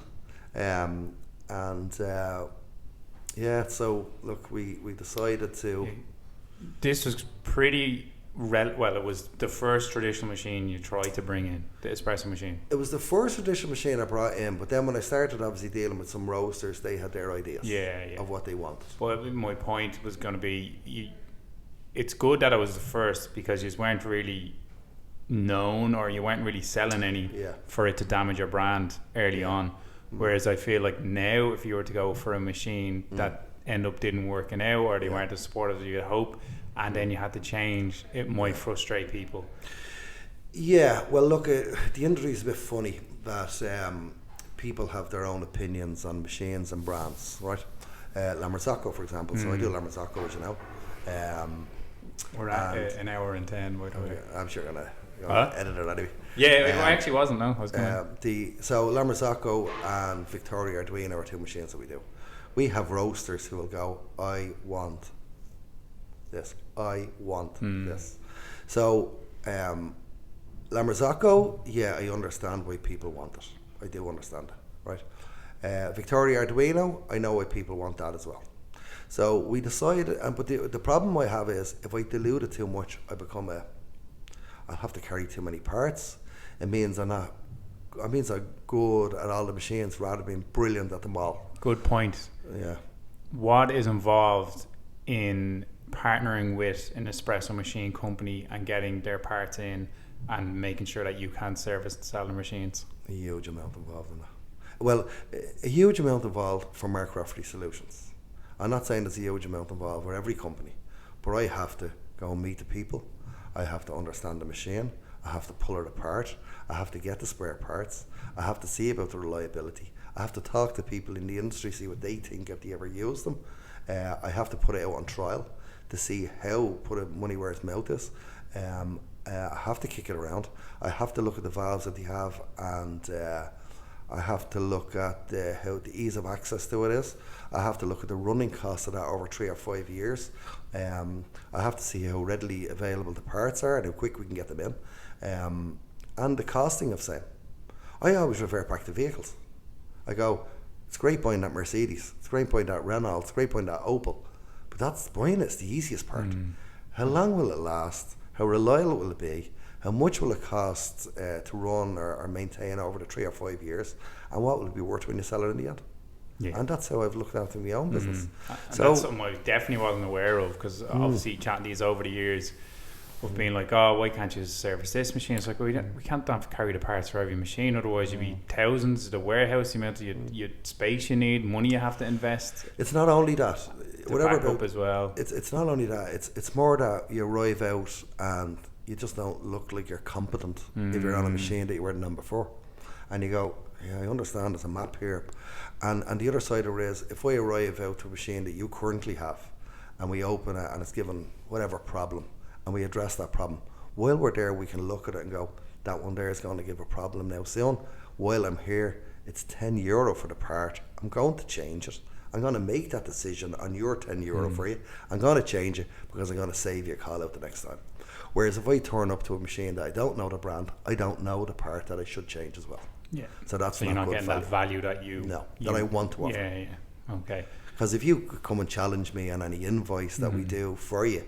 So look, we decided to. This was pretty. Well, it was the first traditional machine you tried to bring in, the espresso machine. It was the first traditional machine I brought in, but then when I started obviously dealing with some roasters, they had their ideas of what they wanted. But my point was going to be, it's good that it was the first, because you weren't really known, or you weren't really selling any for it to damage your brand early on. Whereas I feel like now, if you were to go for a machine that end up didn't working out, or they weren't as supportive as you'd hope, and then you had to change, it might frustrate people. Yeah, well look, the industry is a bit funny that people have their own opinions on machines and brands, right? La Marzocco, for example, so I do La Marzocco, as you know. We're at an hour and 10, by the way. I'm sure you're gonna edit it anyway. Yeah, I actually wasn't, no. I was so La Marzocco and Victoria Arduino are two machines that we do. We have roasters who will go, I want this. I want this. So, La Marzocco, yeah, I understand why people want it. I do understand it, right? Victoria Arduino, I know why people want that as well. So we decided, but the problem I have is if I dilute it too much, I'll have to carry too many parts. It means I'm good at all the machines rather than being brilliant at them all. Good point. Yeah. What is involved in partnering with an espresso machine company and getting their parts in and making sure that you can service and sell the machines? A huge amount involved in that. Well, a huge amount involved for Mark Rafferty Solutions. I'm not saying there's a huge amount involved with every company, but I have to go and meet the people. I have to understand the machine. I have to pull it apart. I have to get the spare parts. I have to see about the reliability. I have to talk to people in the industry, see what they think if they ever use them. I have to put it out on trial to see how, put it money where its mouth is. I have to kick it around. I have to look at the valves that they have, and I have to look at how the ease of access to it is. I have to look at the running costs of that over 3 or 5 years. I have to see how readily available the parts are and how quick we can get them in, and the costing of same. I always revert back to vehicles. I go, it's great buying that Mercedes, it's great buying that Renault, it's great buying that Opel, but that's buying it's the easiest part. How long will it last? How reliable will it be? How much will it cost to run or maintain over the 3 or 5 years? And what will it be worth when you sell it in the end? Yeah. And that's how I've looked at it in my own business. So that's something I definitely wasn't aware of, because obviously chatting these over the years of being like, oh, why can't you service this machine? It's like, well, we can't have to carry the parts for every machine, otherwise you'd be thousands, the warehouse, the amount of your space you need, money you have to invest. It's not only that. Whatever back up as well. It's not only that. It's more that you arrive out and you just don't look like you're competent if you're on a machine that you weren't on before. And you go, yeah, I understand there's a map here. And the other side of it is, if I arrive out to a machine that you currently have and we open it and it's given whatever problem and we address that problem, while we're there we can look at it and go, that one there is going to give a problem now soon. While I'm here, it's €10 for the part. I'm going to change it. I'm going to make that decision on your €10 for you. I'm going to change it because I'm going to save you a call out the next time. Whereas if I turn up to a machine that I don't know the brand, I don't know the part that I should change as well. Yeah. So that's you're not getting that value that that I want to offer. Yeah. Okay. Because if you come and challenge me on any invoice that we do for you,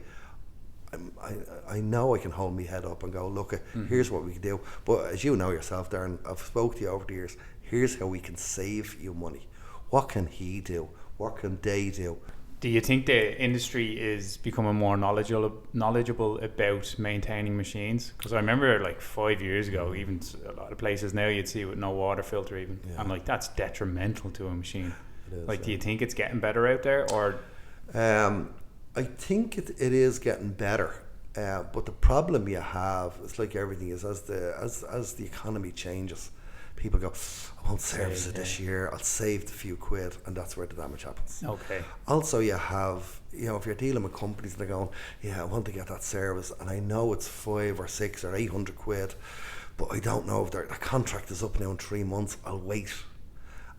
I know I can hold my head up and go, look, here's what we can do. But as you know yourself, Darren, I've spoke to you over the years. Here's how we can save you money. What can he do? What can they do? Do you think the industry is becoming more knowledgeable about maintaining machines? Because I remember like 5 years ago, even a lot of places now you'd see with no water filter even. Yeah. And like that's detrimental to a machine. It is, like, do you think it's getting better out there, or? I think it is getting better. But the problem you have, it's like everything is, as the economy changes, people go, I won't service it this year, I'll save the few quid, and that's where the damage happens. Okay. Also you have, if you're dealing with companies and they're going, yeah, I want to get that service, and I know it's 5 or 6 or 800 quid, but I don't know if the contract is up now in 3 months, I'll wait.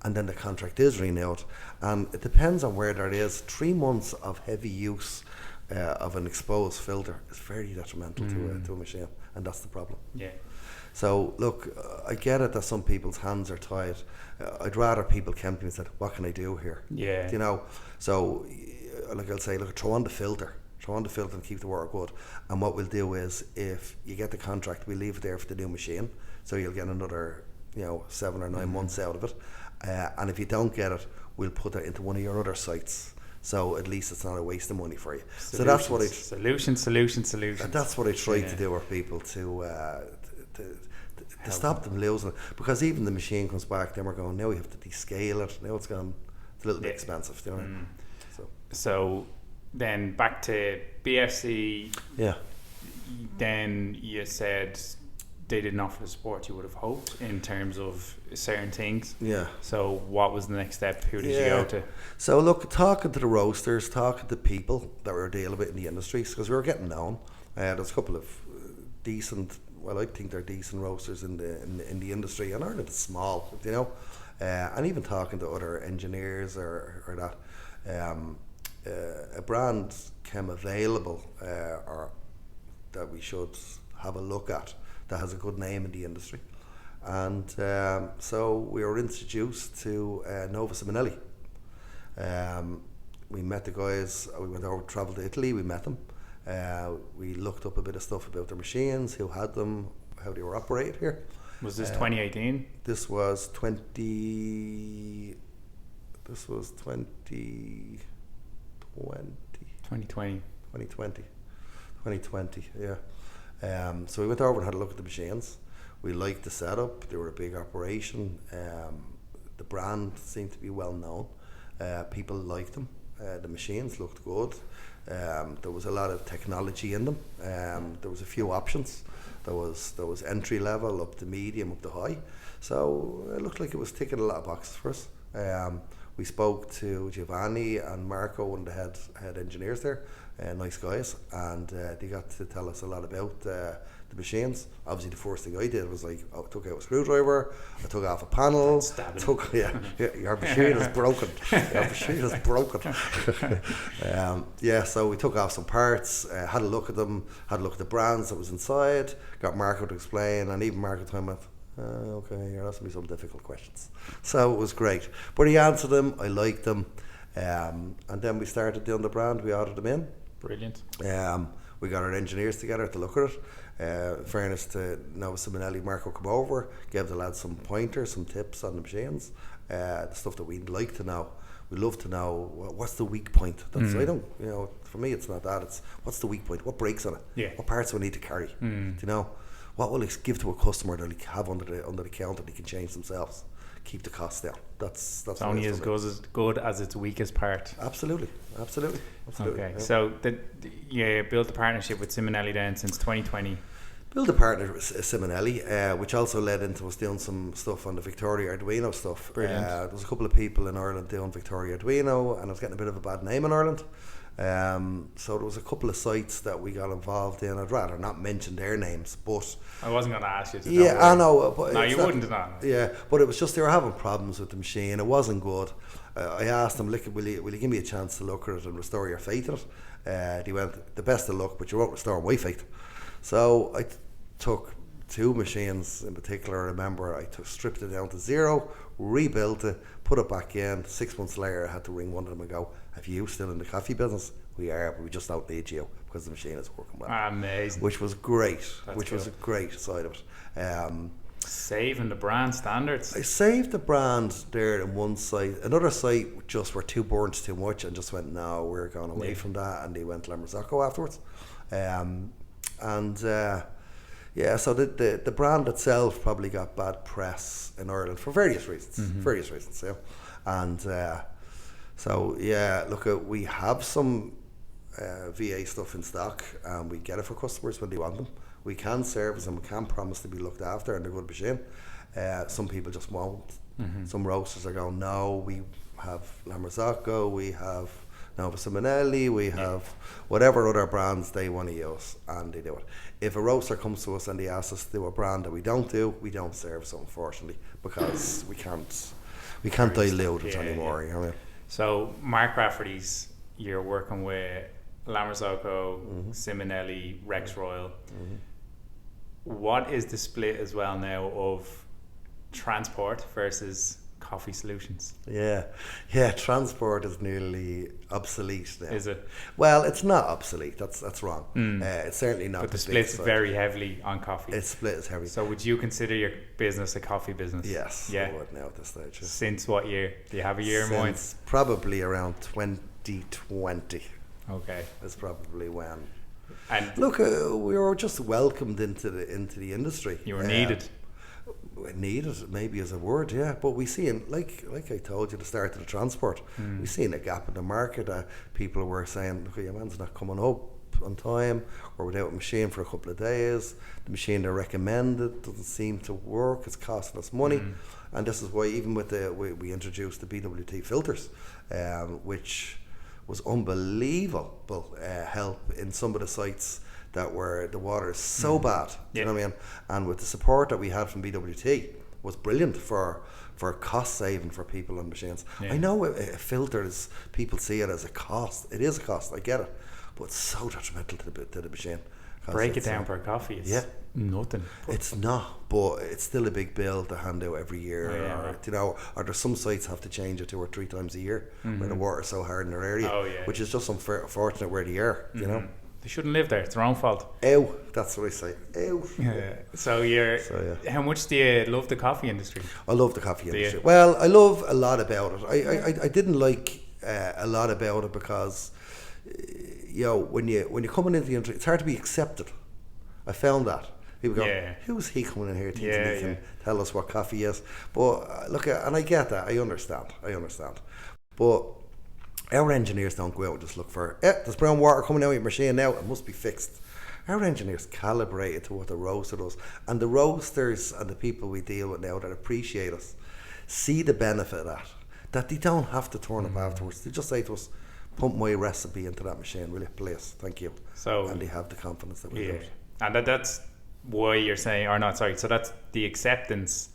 And then the contract is renewed, and it depends on where that is. 3 months of heavy use of an exposed filter is very detrimental to a machine, and that's the problem. Yeah. So look, I get it that some people's hands are tied. I'd rather people came to me and said, what can I do here? Yeah. So like I'll say, look, throw on the filter and keep the water good. And what we'll do is, if you get the contract, we leave it there for the new machine, so you'll get another 7 or 9 months out of it. And if you don't get it, we'll put it into one of your other sites. So at least it's not a waste of money for you. So that's what solution. And that's what I try to do with people to stop them losing it. Because even the machine comes back, then we're going, now we have to descale it. Now it's a little bit expensive, you know. So then back to BFC. Yeah. Then you said they didn't offer the support you would have hoped in terms of certain things. Yeah. So what was the next step? Who did you go to? So look, talking to the roasters, talking to people that were dealing with in the industry, because we were getting known. There's a couple of decent, I think they're decent roasters in the industry, and Ireland is small, and even talking to other engineers or that, a brand came available, or that we should have a look at, that has a good name in the industry. And so we were introduced to Nova Simonelli. We met the guys, we went over, travelled to Italy, we met them. We looked up a bit of stuff about their machines, who had them, how they were operated here. Was this 2018? This was 2020. 2020, yeah. So we went over and had a look at the machines. We liked the setup. They were a big operation. The brand seemed to be well known. People liked them. The machines looked good. There was a lot of technology in them. There was a few options. There was entry level, up to medium, up to high. So it looked like it was ticking a lot of boxes for us. We spoke to Giovanni and Marco, one of the head engineers there, nice guys, and they got to tell us a lot about the machines. Obviously, the first thing I did was I took out a screwdriver, I took off a panel, your machine is broken. Your machine is broken. So we took off some parts, had a look at them, had a look at the brands that was inside, got Marco to explain, and even Marco told me, okay, you're asking me some difficult questions. So it was great. But he answered them, I liked them. And then we started doing the brand, we ordered them in. Brilliant. We got our engineers together to look at it. In fairness to Nova Simonelli, Marco come over, gave the lads some pointers, some tips on the machines, the stuff that we'd like to know. We love to know what's the weak point. That's I don't, for me it's not that. It's what's the weak point, what breaks on it, what parts do I need to carry, do you know? What will it give to a customer that they have under the counter they can change themselves, keep the costs down. That's it's only as good as its weakest part. Absolutely. Okay, yeah. so you built a partnership with Simonelli then since 2020. Built a partner with Simonelli, which also led into us doing some stuff on the Victoria Arduino stuff. There was a couple of people in Ireland doing Victoria Arduino, and I was getting a bit of a bad name in Ireland. So there was a couple of sites that we got involved in. I'd rather not mention their names, but I wasn't going to ask you to. Yeah, I know. But no, you wouldn't have. Yeah, but it was just they were having problems with the machine. It wasn't good. I asked them, "Look, will you give me a chance to look at it and restore your faith in it?" They went, "The best of luck, but you won't restore my faith." So I took two machines in particular. I remember I stripped it down to zero, rebuilt it, put it back in. 6 months later, I had to ring one of them and go, "Have you still in the coffee business?" "We are, but we just don't need you because the machine is working well." Amazing. Which was great. That's was a great side of it. Saving the brand standards. I saved the brand there in one site. Another site just were too burnt too much and just went, no, we're going away from that, and they went to La Marzocco afterwards. So the brand itself probably got bad press in Ireland for various reasons. Look, we have some VA stuff in stock, and we get it for customers when they want them. We can service them, we can promise to be looked after, and they're good machine. Some people just won't. Some roasters are going, no, we have La Marzocco, we have Nova Simonelli, we have whatever other brands they want to use, and they do it. If a roaster comes to us and they ask us to do a brand that we don't do, we don't service it, unfortunately, because we can't dilute it anymore. You know what I mean? So Mark Rafferty's, you're working with La Marzocco, Simonelli, Rex Royal. What is the split as well now of transport versus coffee solutions? Yeah, transport is nearly obsolete now. Is it? Well, it's not obsolete. That's wrong. It's certainly not. But the split's very heavily on coffee. Its split is heavy. So would you consider your business a coffee business? Yes. Yeah. I would now at this stage. Yeah. Since what year? Do you have a year in mind? Probably around 2020. Okay. That's probably when. And look, we were just welcomed into the industry. You were needed. Needed maybe as a word, yeah. But we seen, like I told you, the start of the transport. We seen a gap in the market. People were saying, "Look, your man's not coming up on time, or without a machine for a couple of days. The machine they recommended doesn't seem to work. It's costing us money." And this is why even with we introduced the BWT filters, which was unbelievable help in some of the sites that were the water is so bad. Do you know what I mean? And with the support that we had from BWT, was brilliant for cost saving for people on machines. Yeah. I know a filter is, people see it as a cost. It is a cost, I get it, but it's so detrimental to the machine. Break it down per coffee. It's nothing. It's not, but it's still a big bill to hand out every year. Or there's some sites have to change it 2 or 3 times a year where the water's so hard in their area, which is just unfortunate where they are, you know. They shouldn't live there. It's their own fault. Ew, that's what I say. Ew. So how much do you love the coffee industry? I love the coffee industry. Well, I love a lot about it. I didn't like a lot about it because when you're coming into the industry, it's hard to be accepted. I found that. People go, who's he coming in here thinking he can tell us what coffee is? But look, and I get that. I understand. But our engineers don't go out and just look for, there's brown water coming out of your machine now, it must be fixed. Our engineers calibrate it to what the roaster does. And the roasters and the people we deal with now that appreciate us see the benefit of that they don't have to turn up afterwards. They just say to us, pump my recipe into that machine, will you, please? Thank you. And they have the confidence that we do it. And that's why you're saying, or not, sorry, so that's the acceptance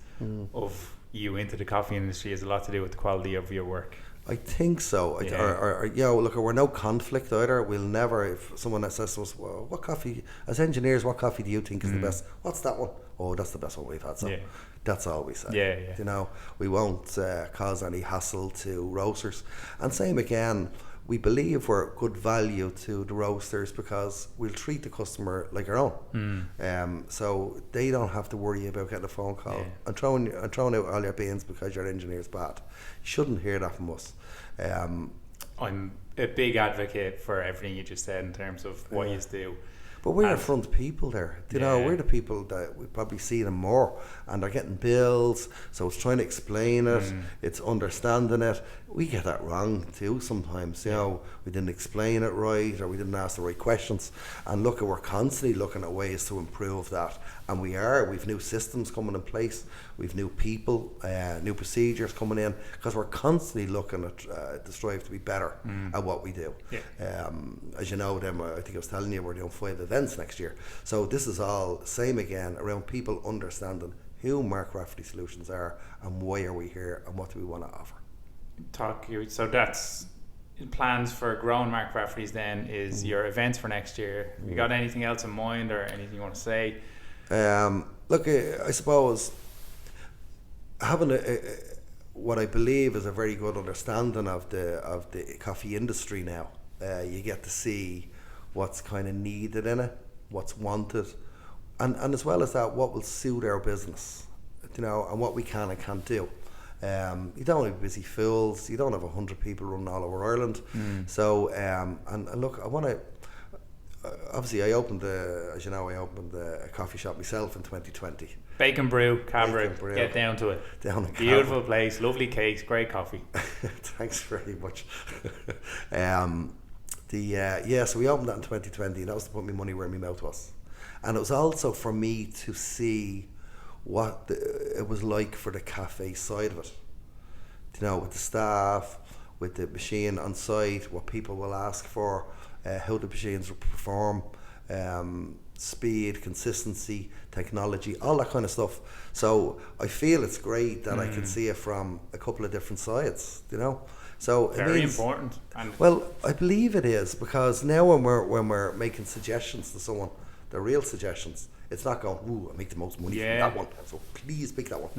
of you into the coffee industry has a lot to do with the quality of your work. I think so. Look, we're no conflict either. We'll never, if someone says to us, well, what coffee, as engineers, what coffee do you think is the best? What's that one? Oh, that's the best one we've had. So that's all we say. You know, we won't cause any hassle to roasters. And same again, we believe we're good value to the roasters because we'll treat the customer like our own. So they don't have to worry about getting a phone call and throwing out all your beans because your engineer's bad. You shouldn't hear that from us. I'm a big advocate for everything you just said in terms of what you do. But we're the front people there. You know, we're the people that we probably see them more, and they're getting bills. So it's trying to explain it. It's understanding it. We get that wrong too sometimes. You know, we didn't explain it right, or we didn't ask the right questions. And look, we're constantly looking at ways to improve that. And we've new systems coming in place. We've new people, new procedures coming in, because we're constantly looking at to strive to be better at what we do. As you know, I think I was telling you, we're doing 5 events next year. So this is all same again around people understanding who Mark Rafferty Solutions are and why are we here and what do we want to offer. So that's plans for growing Mark Rafferty's then is your events for next year. Have you got anything else in mind or anything you want to say? Look, I suppose having what I believe is a very good understanding of the coffee industry now. You get to see what's kind of needed in it, what's wanted, and as well as that, what will suit our business, you know, and what we can and can't do. You don't have busy fools. You don't have 100 people running all over Ireland. So, and look, I want to. Obviously, I opened a coffee shop myself in 2020. Bacon Brew, Cabra, get down to it. Beautiful place, lovely cakes, great coffee. Thanks very much. So we opened that in 2020, and that was to put my money where my mouth was. And it was also for me to see what it was like for the cafe side of it. You know, with the staff, with the machine on site, what people will ask for, how the machines will perform, speed, consistency, technology, all that kind of stuff. So I feel it's great that I can see it from a couple of different sides, you know. So very important. Well, I believe it is, because now when we're making suggestions to someone, the real suggestions, it's not going, ooh, I make the most money from that one, so please pick that one.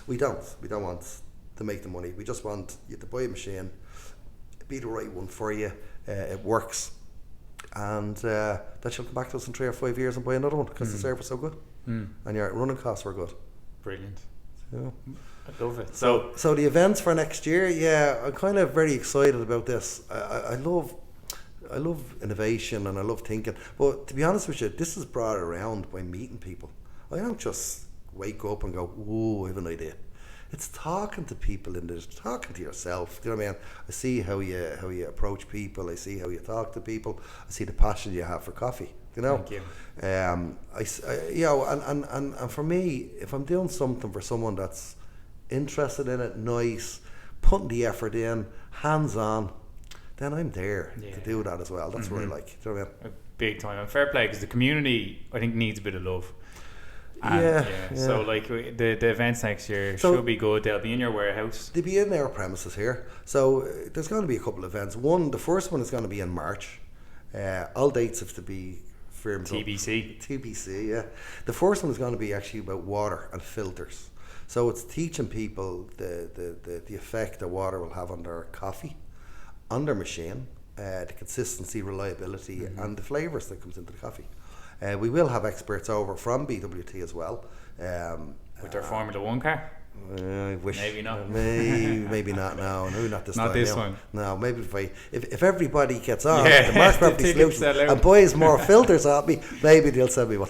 We don't want to make the money. We just want you to buy a machine, be the right one for you, it works, and that you'll come back to us in 3 or 5 years and buy another one because the service is so good and your running costs were good. Brilliant. Yeah. I love it. So the events for next year, I'm kind of very excited about this. I love innovation and I love thinking, but to be honest with you, this is brought around by meeting people. I don't just wake up and go, "Whoa, I have an idea." It's talking to people in this, talking to yourself. Do you know what I mean? I see how you approach people. I see how you talk to people. I see the passion you have for coffee. You know. Thank you. And for me, if I'm doing something for someone that's interested in it, nice, putting the effort in, hands on, then I'm there to do that as well. That's what I like. Do you know what I mean? Big time. And fair play, because the community, I think, needs a bit of love. And so like the events next year should be good. They'll be in your warehouse. They'll be in our premises here. So there's going to be a couple of events. The first one is going to be in March. All dates have to be firmed TBC. TBC, yeah. The first one is going to be actually about water and filters. So it's teaching people the effect that water will have on their coffee, on their machine, the consistency, reliability, and the flavours that comes into the coffee. We will have experts over from BWT as well. With their Formula 1 car? I wish. Maybe not. Maybe not now. No, not this time. Not this now. one. No, maybe if everybody gets on the Mark Rafferty Solutions and buys buys more filters at me, maybe they'll send me one.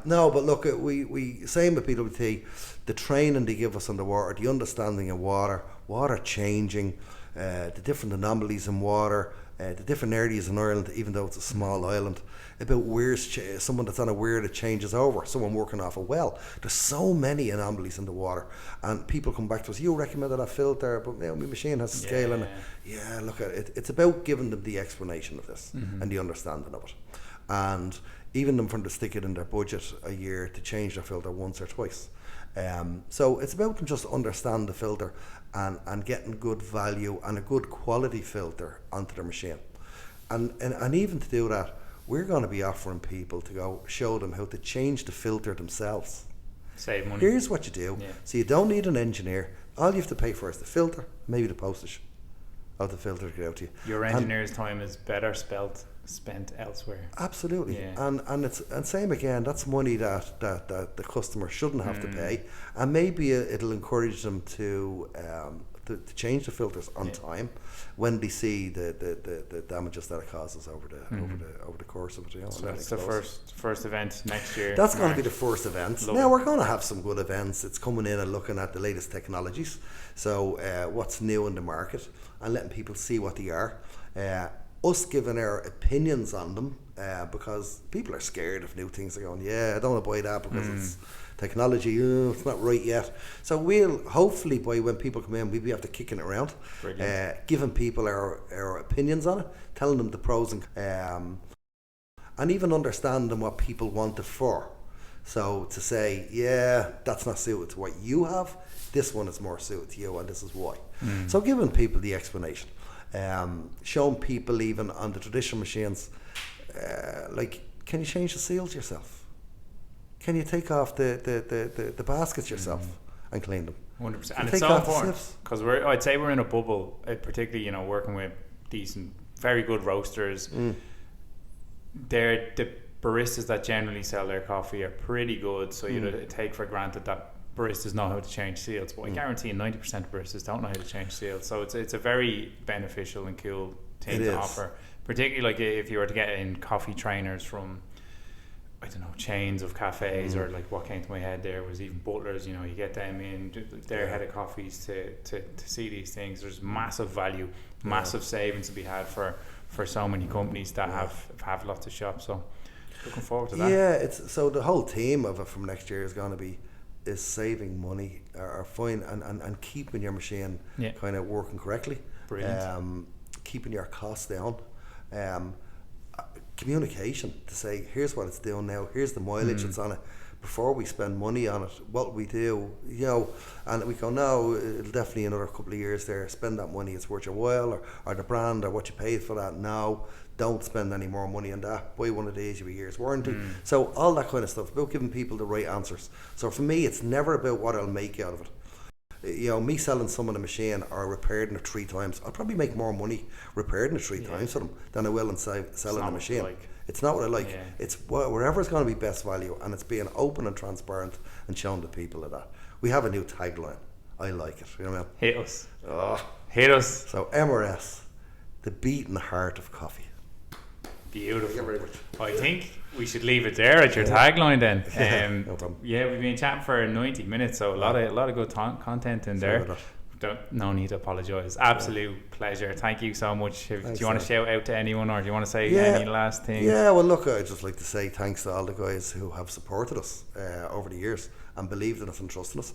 No, but look, we same with BWT, the training they give us on the water, the understanding of water changing, the different anomalies in water, the different areas in Ireland, even though it's a small island, about someone that's on a weir that changes over, someone working off a well. There's so many anomalies in the water, and people come back to us, you recommended that filter, but my machine has a scale in it. Yeah, look at it. It's about giving them the explanation of this and the understanding of it. And even them from to stick it in their budget a year to change their filter once or twice. So it's about them just understand the filter and getting good value and a good quality filter onto their machine. And even to do that, we're going to be offering people to go show them how to change the filter themselves. Save money. Here's what you do. Yeah. So you don't need an engineer. All you have to pay for is the filter, maybe the postage of the filter to get out to you. Your engineer's time is better spent elsewhere. Absolutely. Yeah. And same again, that's money that the customer shouldn't have to pay, and maybe it'll encourage them to change the filters on time when they see the damages that it causes over the course of it. So that's the first event next year. That's going to be the first event. Now we're going to have some good events. It's coming in and looking at the latest technologies. So what's new in the market and letting people see what they are. Us giving our opinions on them because people are scared of new things. They're going, I don't want to buy that because it's technology, it's not right yet. So we'll hopefully by when people come in, we'll be able to kicking it around, giving people our opinions on it, telling them the pros and even understanding what people want it for. So to say, that's not suited to what you have, this one is more suited to you and this is why. So giving people the explanation. Showing people even on the traditional machines, like, can you change the seals yourself? Can you take off the baskets yourself and clean them? 100%. And it's so important because I'd say we're in a bubble, particularly working with decent, very good roasters. The baristas that generally sell their coffee are pretty good, so you take for granted that baristas know how to change seals, but I guarantee 90% of baristas don't know how to change seals. So it's a very beneficial and cool thing to offer, particularly like if you were to get in coffee trainers from, I don't know, chains of cafes, or like what came to my head there was even butlers. You get them in their head of coffees to see these things. There's massive value, massive savings to be had for so many companies that have lots of shops. So looking forward to that. So the whole theme of it from next year is going to be saving money or fine and keeping your machine kind of working correctly. Brilliant. Keeping your costs down. Communication to say, here's what it's doing now, here's the mileage that's on it, before we spend money on it, what we do, and we go, no, it'll definitely another couple of years there, spend that money, it's worth your while, or the brand, or what you paid for that. No, don't spend any more money on that, buy one of these, you have a year's warranty. So all that kind of stuff, about giving people the right answers. So for me, it's never about what I'll make out of it. Me selling someone a machine or repairing it 3 times, I'll probably make more money repairing it 3 times for them than I will in selling a machine. It's not what I like. It's wherever's going to be best value, and it's being open and transparent and showing the people of that. We have a new tagline. I like it. You know what I mean? Hit us. Hit us. So MRS, the beating heart of coffee. Beautiful. I think we should leave it there at your tagline then. No problem. We've been chatting for 90 minutes, so a lot of good content in there. No need to apologise. Absolute pleasure. Thank you so much. Do you want to shout out to anyone, or do you want to say any last thing? Well look, I'd just like to say thanks to all the guys who have supported us over the years and believed in us and trusted us.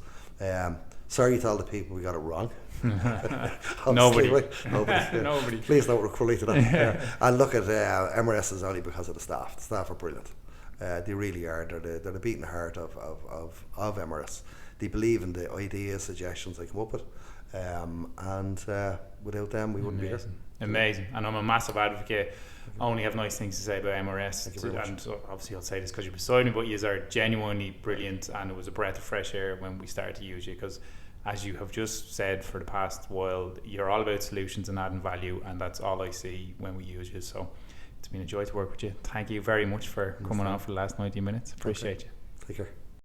Sorry to all the people we got it wrong. Nobody. Nobody. Please don't relate to that. And look at MRS is only because of the staff. The staff are brilliant. They really are. They're the beating heart of Emirates. They believe in the ideas, suggestions they come up with, and without them we wouldn't be here. Amazing. And I'm a massive advocate. I only have nice things to say about MRS. Thank you very much. And so obviously I'll say this because you're beside me, but you are genuinely brilliant, and it was a breath of fresh air when we started to use you, because as you have just said for the past while, you're all about solutions and adding value, and that's all I see when we use you. So it's been a joy to work with you. Thank you very much for coming on for the last 90 minutes. Appreciate you. Take care.